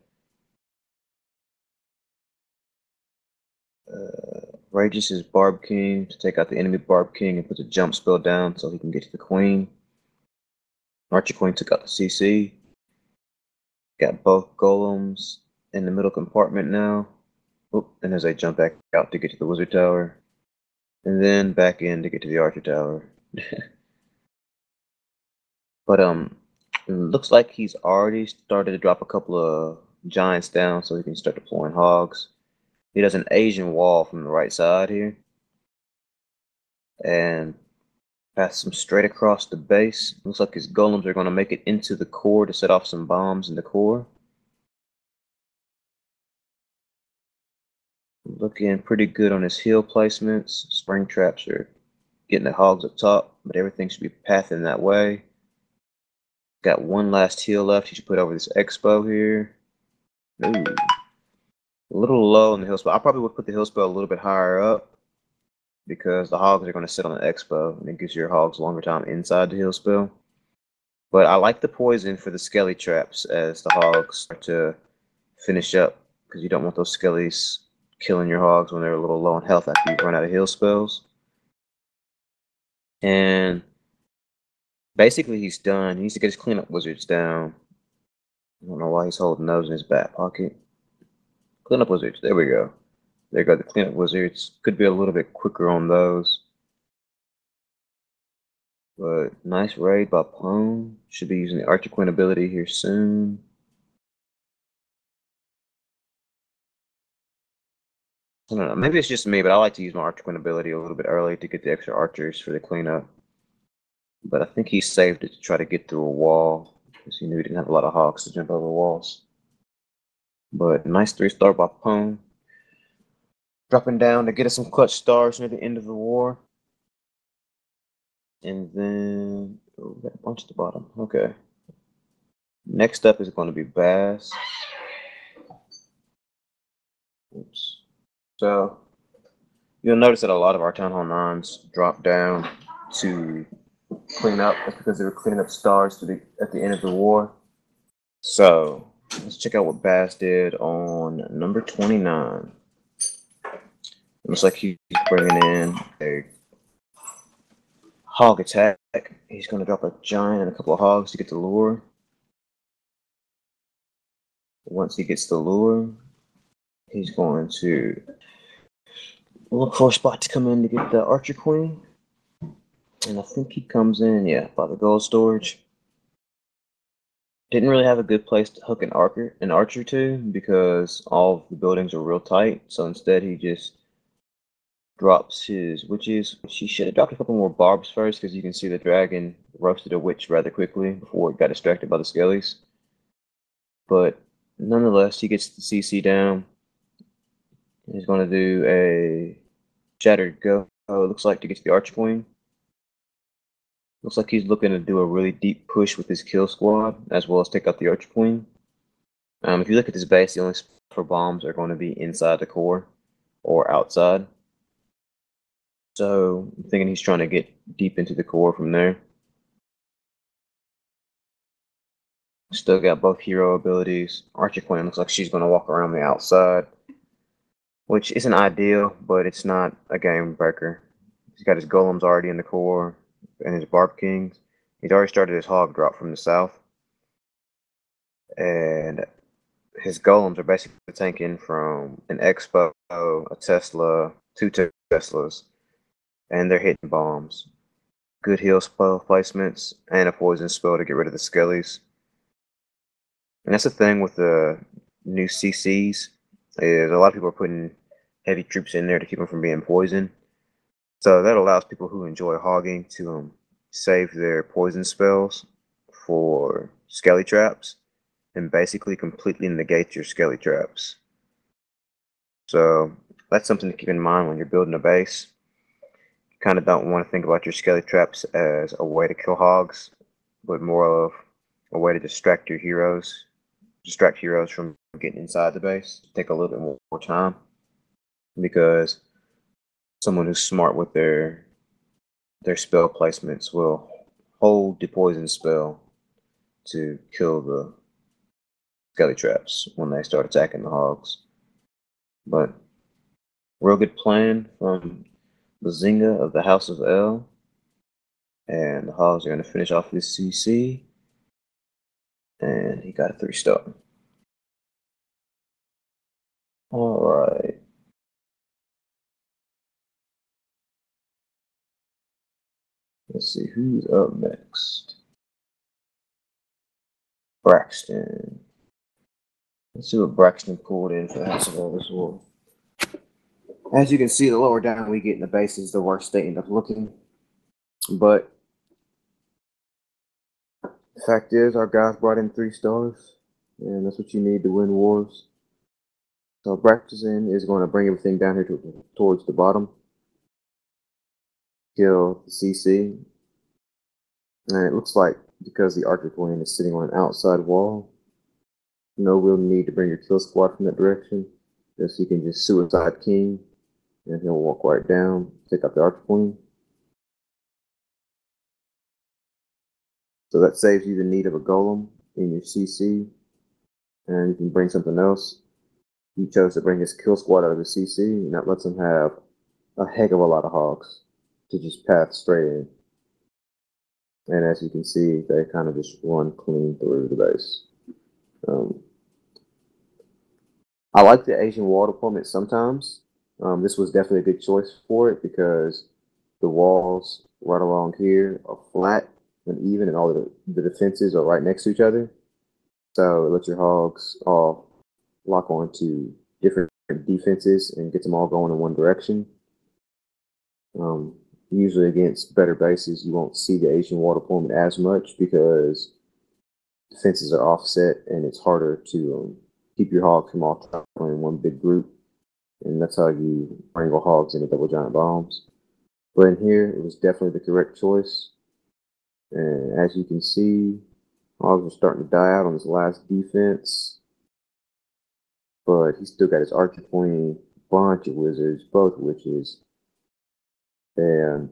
Rages his Barb King to take out the enemy Barb King and puts a jump spell down so he can get to the Queen. Archer Queen took out the CC. Got both golems in the middle compartment now. Oop, and as I jump back out to get to the Wizard Tower. And then back in to get to the Archer Tower. But it looks like he's already started to drop a couple of giants down so he can start deploying hogs. He does an Asian wall from the right side here. And pass them straight across the base. Looks like his golems are going to make it into the core to set off some bombs in the core. Looking pretty good on his hill placements. Spring traps are getting the hogs up top, but everything should be pathing that way. Got one last hill left. He should put over this expo here. Ooh. A little low on the hill spell. I probably would put the hill spell a little bit higher up because the hogs are going to sit on the expo and it gives your hogs longer time inside the hill spell. But I like the poison for the skelly traps as the hogs start to finish up because you don't want those skellies killing your hogs when they're a little low on health after you run out of heal spells. And basically he's done. He needs to get his cleanup wizards down. I don't know why he's holding those in his back pocket. Cleanup wizards, there we go. There go the cleanup wizards. Could be a little bit quicker on those. But nice raid by Pone. Should be using the Archer Queen ability here soon. I don't know. Maybe it's just me, but I like to use my Archer Queen ability a little bit early to get the extra archers for the cleanup. But I think he saved it to try to get through a wall because he knew he didn't have a lot of hogs to jump over walls. But nice 3-star by Pone. Dropping down to get us some clutch stars near the end of the war. And then, oh, we got a bunch at the bottom. Okay. Next up is going to be Bass. Oops. So, you'll notice that a lot of our Town Hall 9s drop down to clean up. That's because they were cleaning up stars at the end of the war. So, let's check out what Bass did on number 29. It looks like he's bringing in a hog attack. He's going to drop a giant and a couple of hogs to get the lure. Once he gets the lure, he's going to look for a spot to come in to get the Archer Queen. And I think he comes in, yeah, by the gold storage. Didn't really have a good place to hook an archer to because all of the buildings are real tight. So instead he just drops his witches. He should have dropped a couple more barbs first because you can see the dragon roasted a witch rather quickly before it got distracted by the skellies. But nonetheless, he gets the CC down. He's going to do a shattered go. It looks like to get to the Archer Queen. Looks like he's looking to do a really deep push with his kill squad as well as take out the Archer Queen. If you look at this base, the only spot for bombs are going to be inside the core or outside. So I'm thinking he's trying to get deep into the core from there. Still got both hero abilities. Archer Queen looks like she's going to walk around the outside, which isn't ideal, but it's not a game breaker. He's got his golems already in the core and his Barb Kings. He's already started his hog drop from the south. And his golems are basically tanking from an Expo, a Tesla, 2 Teslas, and they're hitting bombs. Good heal spell placements and a poison spell to get rid of the skellies. And that's the thing with the new CCs is a lot of people are putting heavy troops in there to keep them from being poisoned. So that allows people who enjoy hogging to save their poison spells for skelly traps and basically completely negate your skelly traps. So that's something to keep in mind when you're building a base. You kind of don't want to think about your skelly traps as a way to kill hogs, but more of a way to distract heroes from getting inside the base. Take a little bit more time because someone who's smart with their spell placements will hold the poison spell to kill the skelly traps when they start attacking the hogs. But real good plan from Bazinga of the House of L. And the hogs are going to finish off this CC. And he got a 3-star. Alright. Let's see who's up next. Braxton. Let's see what Braxton pulled in for the House of L this war. As you can see, the lower down we get in the base is the worse they end up looking. But the fact is, our guys brought in 3 stars, and that's what you need to win wars. So Braxton is going to bring everything down here towards the bottom. Kill the CC. And it looks like because the Archer Queen is sitting on an outside wall, no real need to bring your kill squad from that direction. Just you can just suicide king, and he'll walk right down, take out the Archer Queen. So that saves you the need of a golem in your CC, and you can bring something else. He chose to bring his kill squad out of the CC, and that lets him have a heck of a lot of hogs to just path straight in. And as you can see, they kind of just run clean through the base. I like the Asian wall deployment sometimes. This was definitely a good choice for it because the walls right along here are flat and even, and all the defenses are right next to each other. So it lets your hogs all lock onto different defenses and gets them all going in one direction. Usually against better bases, you won't see the Asian wall deployment as much because defenses are offset and it's harder to keep your hogs from all traveling in one big group. And that's how you wrangle hogs into double giant bombs. But in here, it was definitely the correct choice. And as you can see, hogs are starting to die out on his last defense. But he's still got his Archer Queen, bunch of wizards, both witches. And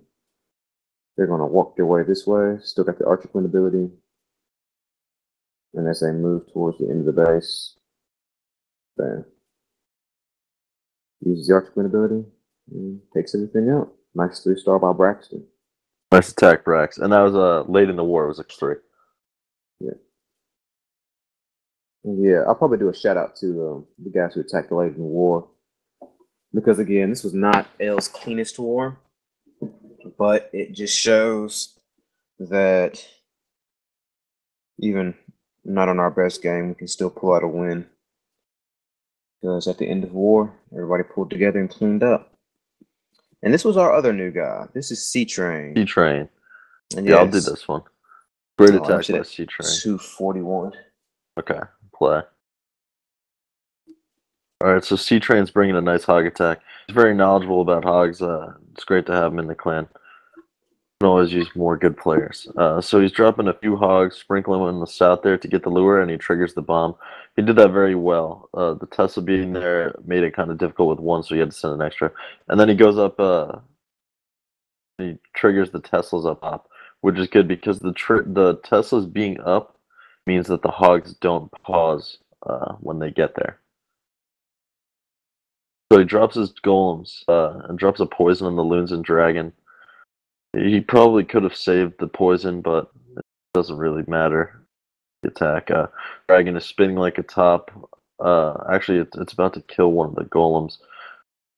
they're going to walk their way this way. Still got the Archer Queen ability. And as they move towards the end of the base, bam. Uses the Archer Queen ability and takes everything out. Nice 3-star by Braxton. Nice attack, Brax. And that was late in the war. It was X3. Yeah. Yeah, I'll probably do a shout out to the guys who attacked late in the war. Because again, this was not L's cleanest war. But it just shows that even not on our best game, we can still pull out a win. Because at the end of war, everybody pulled together and cleaned up. And this was our other new guy. This is C-Train. C-Train. And yeah, I'll do this one. Great attack by C-Train. 241. Okay, play. Alright, so C-Train's bringing a nice hog attack. He's very knowledgeable about hogs. It's great to have him in the clan. Can always use more good players. So he's dropping a few hogs, sprinkling them in the south there to get the lure, and he triggers the bomb. He did that very well. The Tesla being there made it kind of difficult with one, so he had to send an extra. And then he goes up, he triggers the Teslas up, which is good because the Teslas being up means that the hogs don't pause when they get there. So he drops his golems and drops a poison on the loons and dragon. He probably could have saved the poison, but it doesn't really matter. The attack. Dragon is spinning like a top. Actually, it's about to kill one of the golems.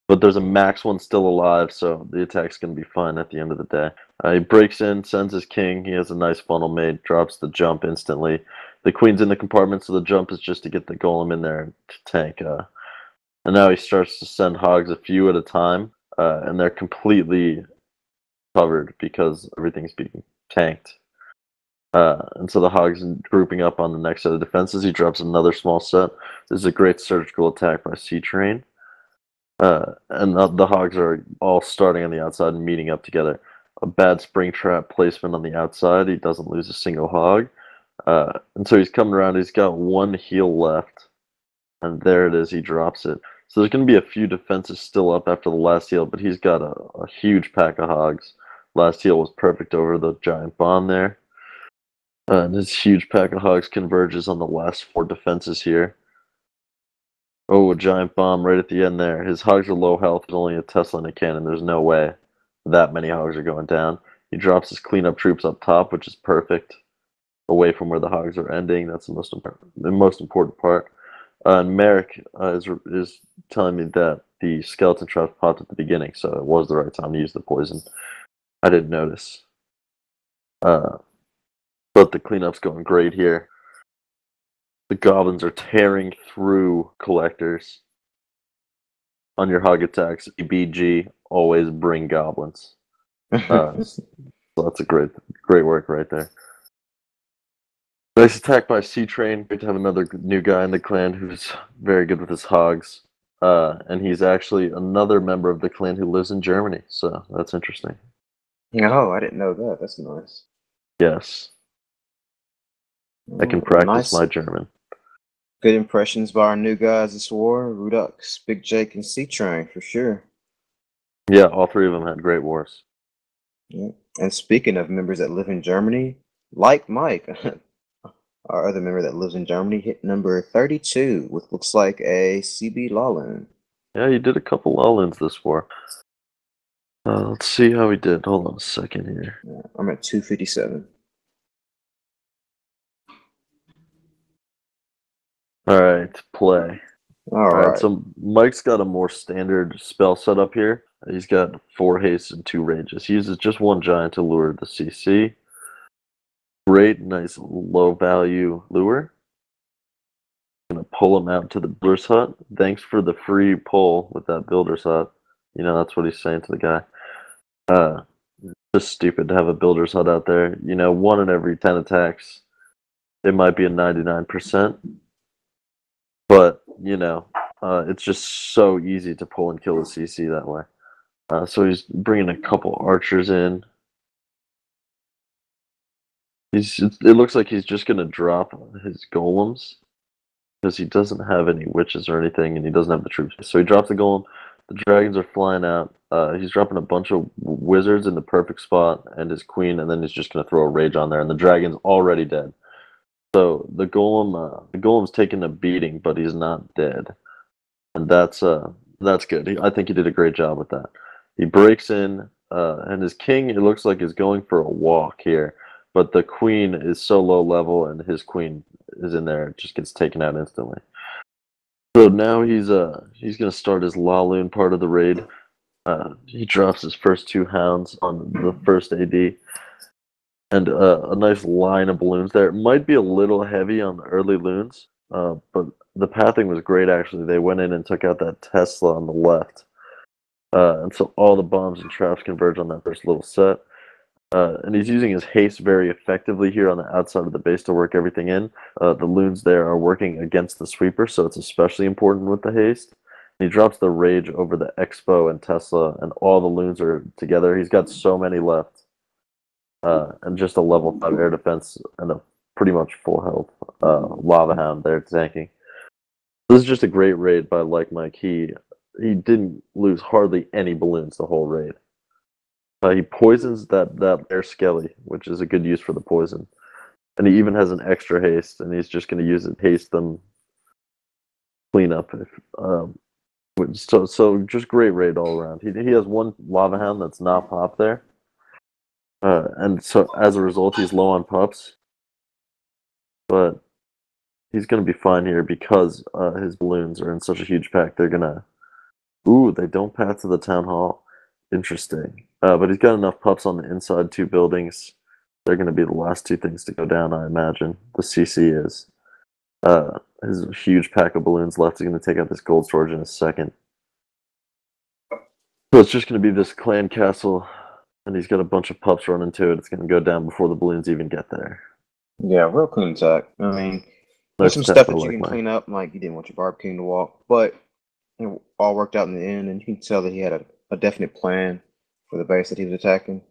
But there's a max one still alive, so the attack's going to be fine at the end of the day. He breaks in, sends his king. He has a nice funnel made, drops the jump instantly. The queen's in the compartment, so the jump is just to get the golem in there to tank. And now he starts to send hogs a few at a time, and they're completely covered because everything's being tanked. And so the Hogs grouping up on the next set of defenses. He drops another small set. This is a great surgical attack by Sea Train. And the Hogs are all starting on the outside and meeting up together. A bad spring trap placement on the outside. He doesn't lose a single Hog. And so he's coming around. He's got one heal left. And there it is. He drops it. So there's going to be a few defenses still up after the last heal, but he's got a huge pack of Hogs. Last heal was perfect over the giant bomb there. And his huge pack of Hogs converges on the last 4 defenses here. Oh, a giant bomb right at the end there. His Hogs are low health. There's only a Tesla and a cannon. There's no way that many Hogs are going down. He drops his cleanup troops up top, which is perfect. Away from where the Hogs are ending. That's the most important part. And Merrick is telling me that the skeleton traps popped at the beginning, so it was the right time to use the poison. I didn't notice. But the cleanup's going great here. The goblins are tearing through collectors. On your hog attacks, EBG, always bring goblins. So that's a great work right there. Nice attack by Sea Train. Great to have another new guy in the clan who's very good with his hogs. And he's actually another member of the clan who lives in Germany. So that's interesting. Oh, I didn't know that. That's nice. Yes. I can practice my German. Good impressions by our new guys this war. Redux, Big Jake, and Sea Train for sure. Yeah, all 3 of them had great wars. Yeah. And speaking of members that live in Germany, like Mike, our other member that lives in Germany hit number 32 with looks like a CB Lawlin. Yeah, he did a couple Lawlins this war. Let's see how he did. Hold on a second here. Yeah, I'm at 257. All right, play. All right. So Mike's got a more standard spell setup here. He's got 4 hastes and 2 rages. He uses just 1 giant to lure the CC. Great, nice low value lure. Gonna pull him out to the builder's hut. Thanks for the free pull with that builder's hut. You know, that's what he's saying to the guy. Just stupid to have a builder's hut out there. You know, 1 in every 10 attacks. It might be a 99%. But, you know, it's just so easy to pull and kill a CC that way. So he's bringing a couple archers in. It looks like he's just going to drop his golems because he doesn't have any witches or anything, and he doesn't have the troops. So he drops the golem. The dragons are flying out. He's dropping a bunch of wizards in the perfect spot and his queen, and then he's just going to throw a rage on there, and the dragon's already dead. So the golem's taking a beating, but he's not dead, and that's good. I think he did a great job with that. He breaks in, and his king, it looks like, is going for a walk here, but the queen is so low level, and his queen is in there. It just gets taken out instantly. So now he's gonna start his Laloon part of the raid. He drops his first 2 hounds on the first AD. And a nice line of balloons there. It might be a little heavy on the early loons, but the pathing was great, actually. They went in and took out that Tesla on the left. And so all the bombs and traps converge on that first little set. And he's using his haste very effectively here on the outside of the base to work everything in. The loons there are working against the sweeper, so it's especially important with the haste. And he drops the rage over the Expo and Tesla, and all the loons are together. He's got so many left. And just a level 5 air defense and a pretty much full health Lava Hound there tanking. This is just a great raid by Like Mike. He didn't lose hardly any balloons the whole raid. He poisons that air skelly, which is a good use for the poison. And he even has an extra haste, and he's just going to use it, haste them, clean up. So just great raid all around. He has 1 Lava Hound that's not popped there. And so as a result, he's low on pups. But he's going to be fine here because his balloons are in such a huge pack. They're going to... Ooh, they don't path to the town hall. Interesting. But he's got enough pups on the inside 2 buildings. They're going to be the last 2 things to go down, I imagine. The CC is. His huge pack of balloons left is going to take out this gold storage in a second. So it's just going to be this clan castle And he's got a bunch of pups running to it. It's going to go down before the balloons even get there. Yeah, real clean attack. I mean, there's Nice some attack stuff I that you like can mine. clean up, like you didn't want your Barb King to walk, but it all worked out in the end, and you can tell that he had a definite plan for the base that he was attacking.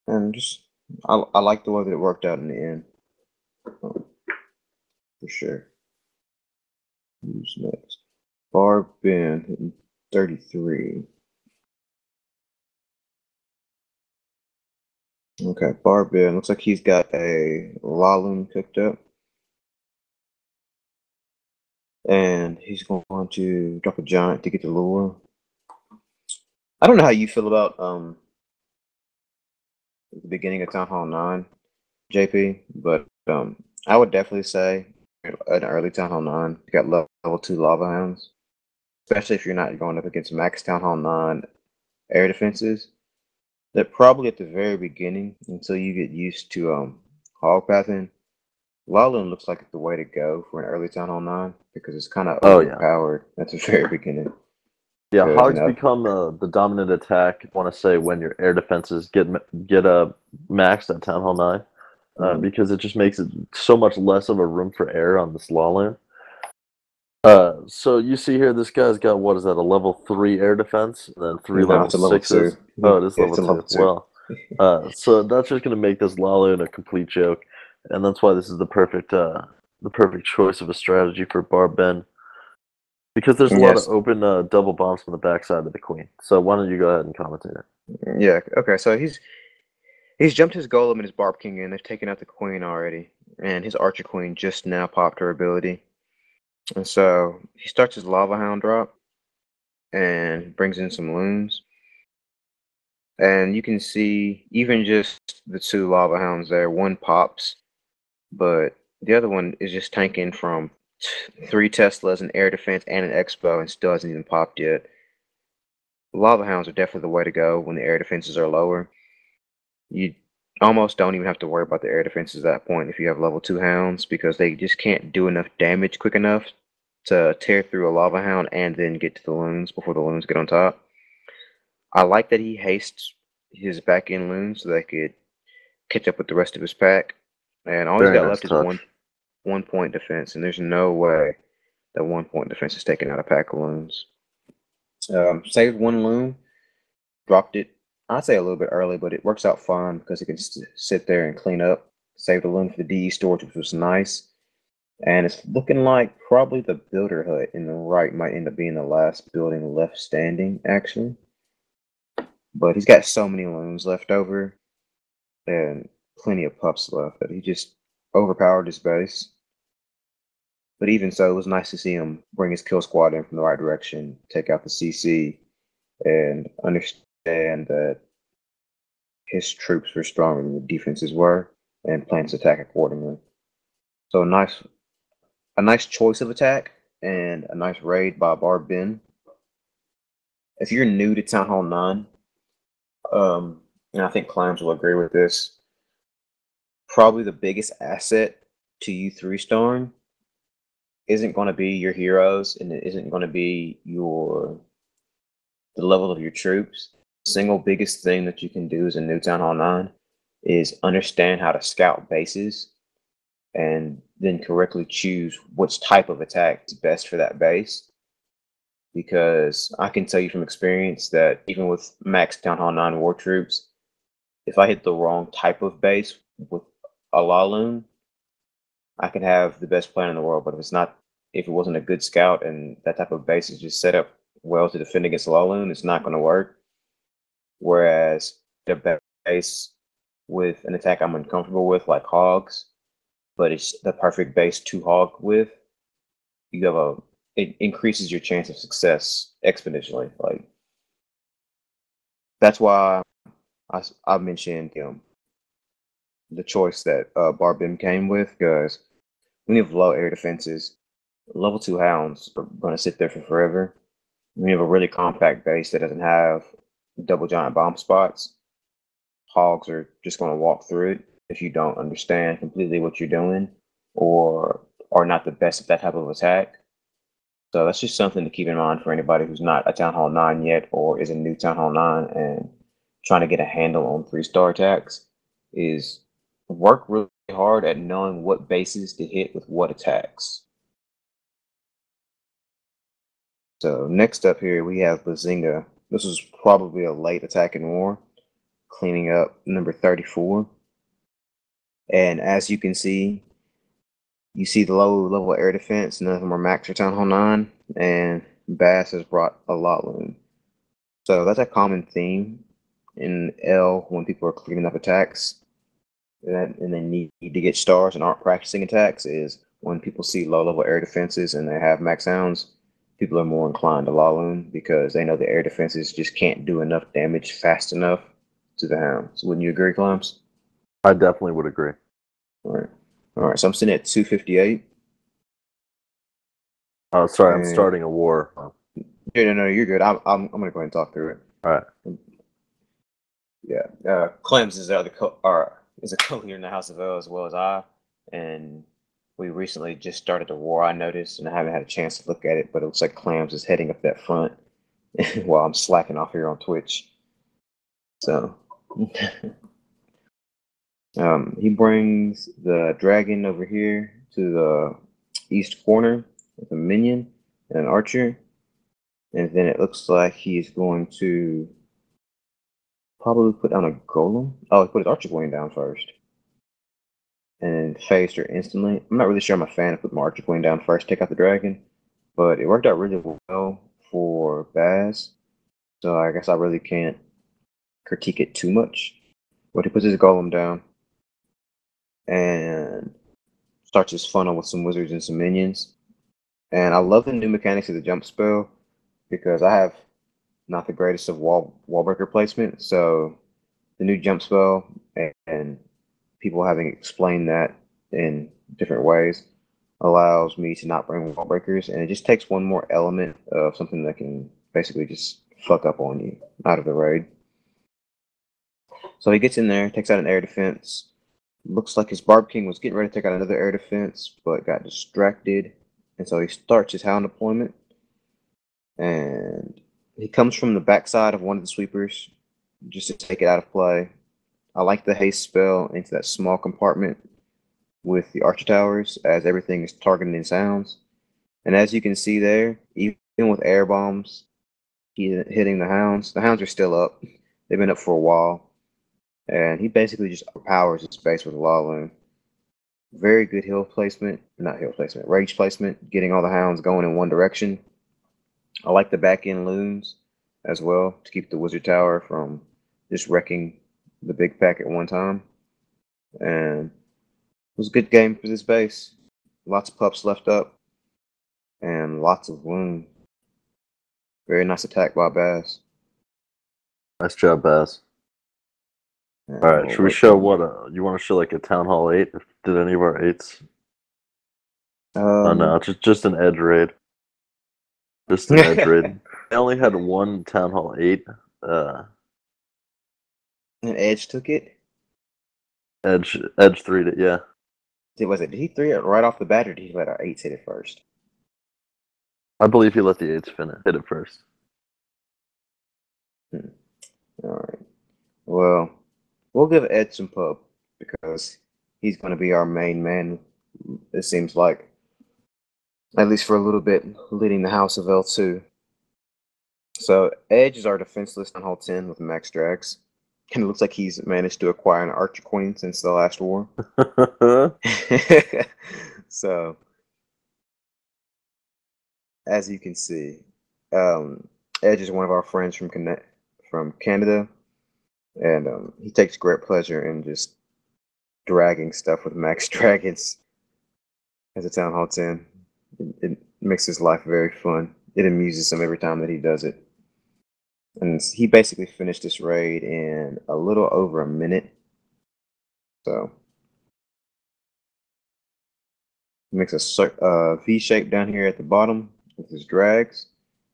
And just, I like the way that it worked out in the end, for sure. Who's next? Barb Ben hitting 33. Okay, Barb Ben looks like he's got a Laloon cooked up. And he's going to drop a giant to get the lure. I don't know how you feel about the beginning of Town Hall 9, JP, but I would definitely say an early Town Hall 9, you got level 2 Lava Hounds, especially if you're not going up against max Town Hall 9 air defenses. That probably at the very beginning, until you get used to hog pathing, Laloon looks like the way to go for an early Town Hall 9 because it's kind of Oh, yeah. overpowered at the very beginning. Yeah, Because, hogs become the dominant attack, I want to say, when your air defenses get maxed at Town Hall 9. Because it just makes it so much less of a room for error on the slalom. So you see here, this guy's got, what is that, a level 3 air defense, and then 3 no, level it's a level 2. 6s. Oh, it is Yeah, it's level a level 2. 2. Well, so that's just going to make this Laloon a complete joke, and that's why this is the perfect choice of a strategy for Barb Ben, because there's a lot of Yes. open double bombs from the backside of the queen. So why don't you go ahead and commentate it? Yeah. Okay. So he's jumped his golem and his barb king in. They've taken out the queen already, and his archer queen just now popped her ability. And so he starts his lava hound drop and brings in some loons. And you can see even just the two lava hounds there. One pops, but the other one is just tanking from 3 Teslas, an air defense, and an expo, and still hasn't even popped yet. Lava hounds are definitely the way to go when the air defenses are lower. You almost don't even have to worry about the air defenses at that point if you have level 2 hounds because they just can't do enough damage quick enough to tear through a lava hound and then get to the loons before the loons get on top. I like that he hastes his back end loons so they could catch up with the rest of his pack. And all he's Very got nice left is touch. one point defense, and there's no way that 1 point defense is taking out a pack of loons. Saved one loon, dropped it. I'd say a little bit early, but it works out fine because it can sit there and clean up. Save the loon for the DE storage, which was nice. And it's looking like probably the builder hut in the right might end up being the last building left standing, actually. But he's got so many loons left over and plenty of pups left that he just overpowered his base. But even so, it was nice to see him bring his kill squad in from the right direction, take out the CC, and understand that his troops were stronger than the defenses were, and plan to attack accordingly. So a nice choice of attack and a nice raid by Barb Ben. If you're new to Town Hall 9, and I think Clams will agree with this, probably the biggest asset to you 3-starring isn't going to be your heroes and it isn't going to be the level of your troops. The single biggest thing that you can do as a new Town Hall 9 is understand how to scout bases and then correctly choose which type of attack is best for that base. Because I can tell you from experience that even with max Town Hall 9 war troops, if I hit the wrong type of base with a Laloon, I can have the best plan in the world. But if it wasn't a good scout and that type of base is just set up well to defend against Laloon, it's not going to work. Whereas the base with an attack I'm uncomfortable with, like hogs, but it's the perfect base to hog with, it increases your chance of success exponentially. Like that's why I mentioned the choice that Barbim came with because when you have low air defenses, level 2 hounds are going to sit there for forever. When you have a really compact base that doesn't have double giant bomb spots, hogs are just going to walk through it if you don't understand completely what you're doing or are not the best at that type of attack. So that's just something to keep in mind for anybody who's not a Town Hall 9 yet or is a new Town Hall 9 and trying to get a handle on 3-star attacks is work really hard at knowing what bases to hit with what attacks. So next up here we have Bazinga. This was probably a late attack in war, cleaning up number 34. And as you can see, you see the low level air defense, none of them are max or Town Hall 9, and Bass has brought a lot loom. So that's a common theme in L when people are cleaning up attacks and they need to get stars and aren't practicing attacks is when people see low level air defenses and they have max hounds, people are more inclined to loom because they know the air defenses just can't do enough damage fast enough to the hounds. Wouldn't you agree, Climbs? I definitely would agree. All right. All right. So I'm sitting at 258. Oh, sorry, I'm starting a war. No, you're good. I'm gonna go ahead and talk through it. All right. Yeah. Clems is is a co-leader in the House of L as well as I, and we recently just started a war. I noticed, and I haven't had a chance to look at it, but it looks like Clams is heading up that front while I'm slacking off here on Twitch. So he brings the dragon over here to the east corner with a minion and an archer. And then it looks like he's going to probably put down a golem. Oh, he put his archer queen down first. And phased her instantly. I'm not really sure I'm a fan of putting my archer queen down first, take out the dragon. But it worked out really well for Baz. So I guess I really can't critique it too much. But he puts his golem down and starts his funnel with some wizards and some minions. And I love the new mechanics of the jump spell because I have not the greatest of wall breaker placement. So the new jump spell and people having explained that in different ways allows me to not bring wall breakers, and it just takes one more element of something that can basically just fuck up on you out of the raid. So he gets in there, takes out an air defense. Looks like his Barb King was getting ready to take out another air defense, but got distracted. And so he starts his Hound deployment. And he comes from the backside of one of the sweepers just to take it out of play. I like the haste spell into that small compartment with the archer towers as everything is targeting sounds. And as you can see there, even with air bombs hitting the hounds are still up. They've been up for a while. And he basically just overpowers his base with a Laloon. Very good rage placement, getting all the hounds going in one direction. I like the back end loons as well to keep the wizard tower from just wrecking the big pack at one time. And it was a good game for this base. Lots of pups left up and lots of loon. Very nice attack by Bass. Nice job, Baz. And All right, should we show what you want to show, like a Town Hall 8? Did any of our 8s? Oh no, just an edge raid. Just an edge raid. I only had one Town Hall 8. And Edge took it? Edge 3'd it, yeah. Did he 3 it right off the bat, or did he let our 8s hit it first? I believe he let the 8s hit it first. All right. Well, we'll give Ed some pub because he's going to be our main man, it seems like. At least for a little bit, leading the House of L2. So Edge is our defenseless on Hall 10 with max drags. And it looks like he's managed to acquire an Archer Queen since the last war. So, as you can see, Edge is one of our friends from Canada. And he takes great pleasure in just dragging stuff with max dragons as a Town Hall 10. It makes his life very fun. It amuses him every time that he does it. And he basically finished this raid in a little over a minute. So he makes a V shape down here at the bottom with his drags,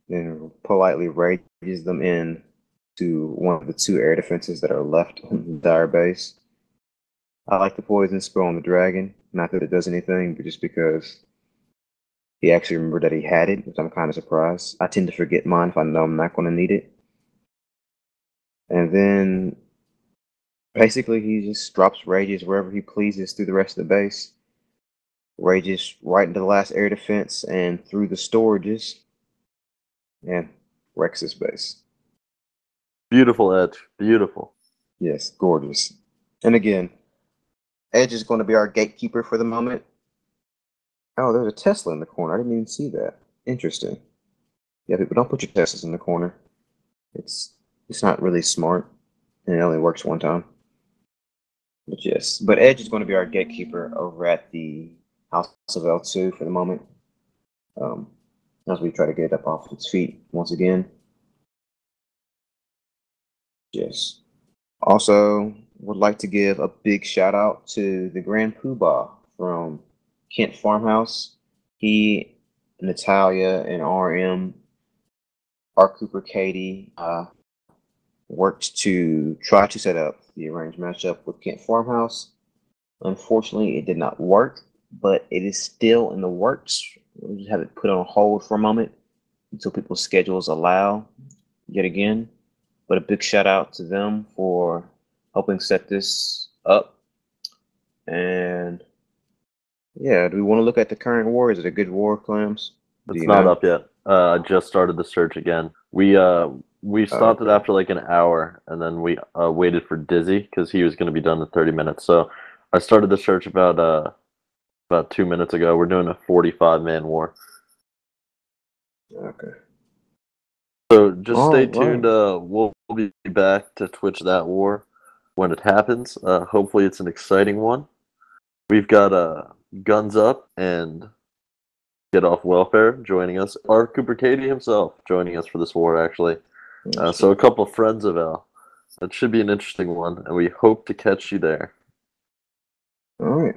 then politely rages them in to one of the 2 air defenses that are left in the dire base. I like the poison spell on the dragon. Not that it does anything, but just because he actually remembered that he had it, which I'm kind of surprised. I tend to forget mine if I know I'm not going to need it. And then basically he just drops rages wherever he pleases through the rest of the base. Rages right into the last air defense and through the storages. And wrecks his base. Beautiful Edge. Beautiful. Yes, gorgeous. And again, Edge is going to be our gatekeeper for the moment. Oh, there's a Tesla in the corner. I didn't even see that. Interesting. Yeah, people don't put your Teslas in the corner. It's not really smart, and it only works one time. But yes, but Edge is going to be our gatekeeper over at the House of L2 for the moment. As we try to get it up off its feet once again. Yes. Also, would like to give a big shout out to the Grand Poobah from Kent Farmhouse. He, Natalia, and RM, R. Cooper Katie, worked to try to set up the arranged matchup with Kent Farmhouse. Unfortunately, it did not work, but it is still in the works. We'll just have it put on hold for a moment until people's schedules allow yet again. But a big shout out to them for helping set this up. And yeah, do we want to look at the current war? Is it a good war, Clams? It's not up yet. I just started the search again. We stopped it after like an hour, and then we waited for Dizzy because he was going to be done in 30 minutes. So I started the search about 2 minutes ago. We're doing a 45-man war. Okay. So just stay tuned. We'll be back to Twitch that war when it happens. Hopefully it's an exciting one. We've got Guns Up and Get Off Welfare joining us. R. Cooper Katie himself joining us for this war, actually. So a couple of friends of Al. That should be an interesting one, and we hope to catch you there. All right.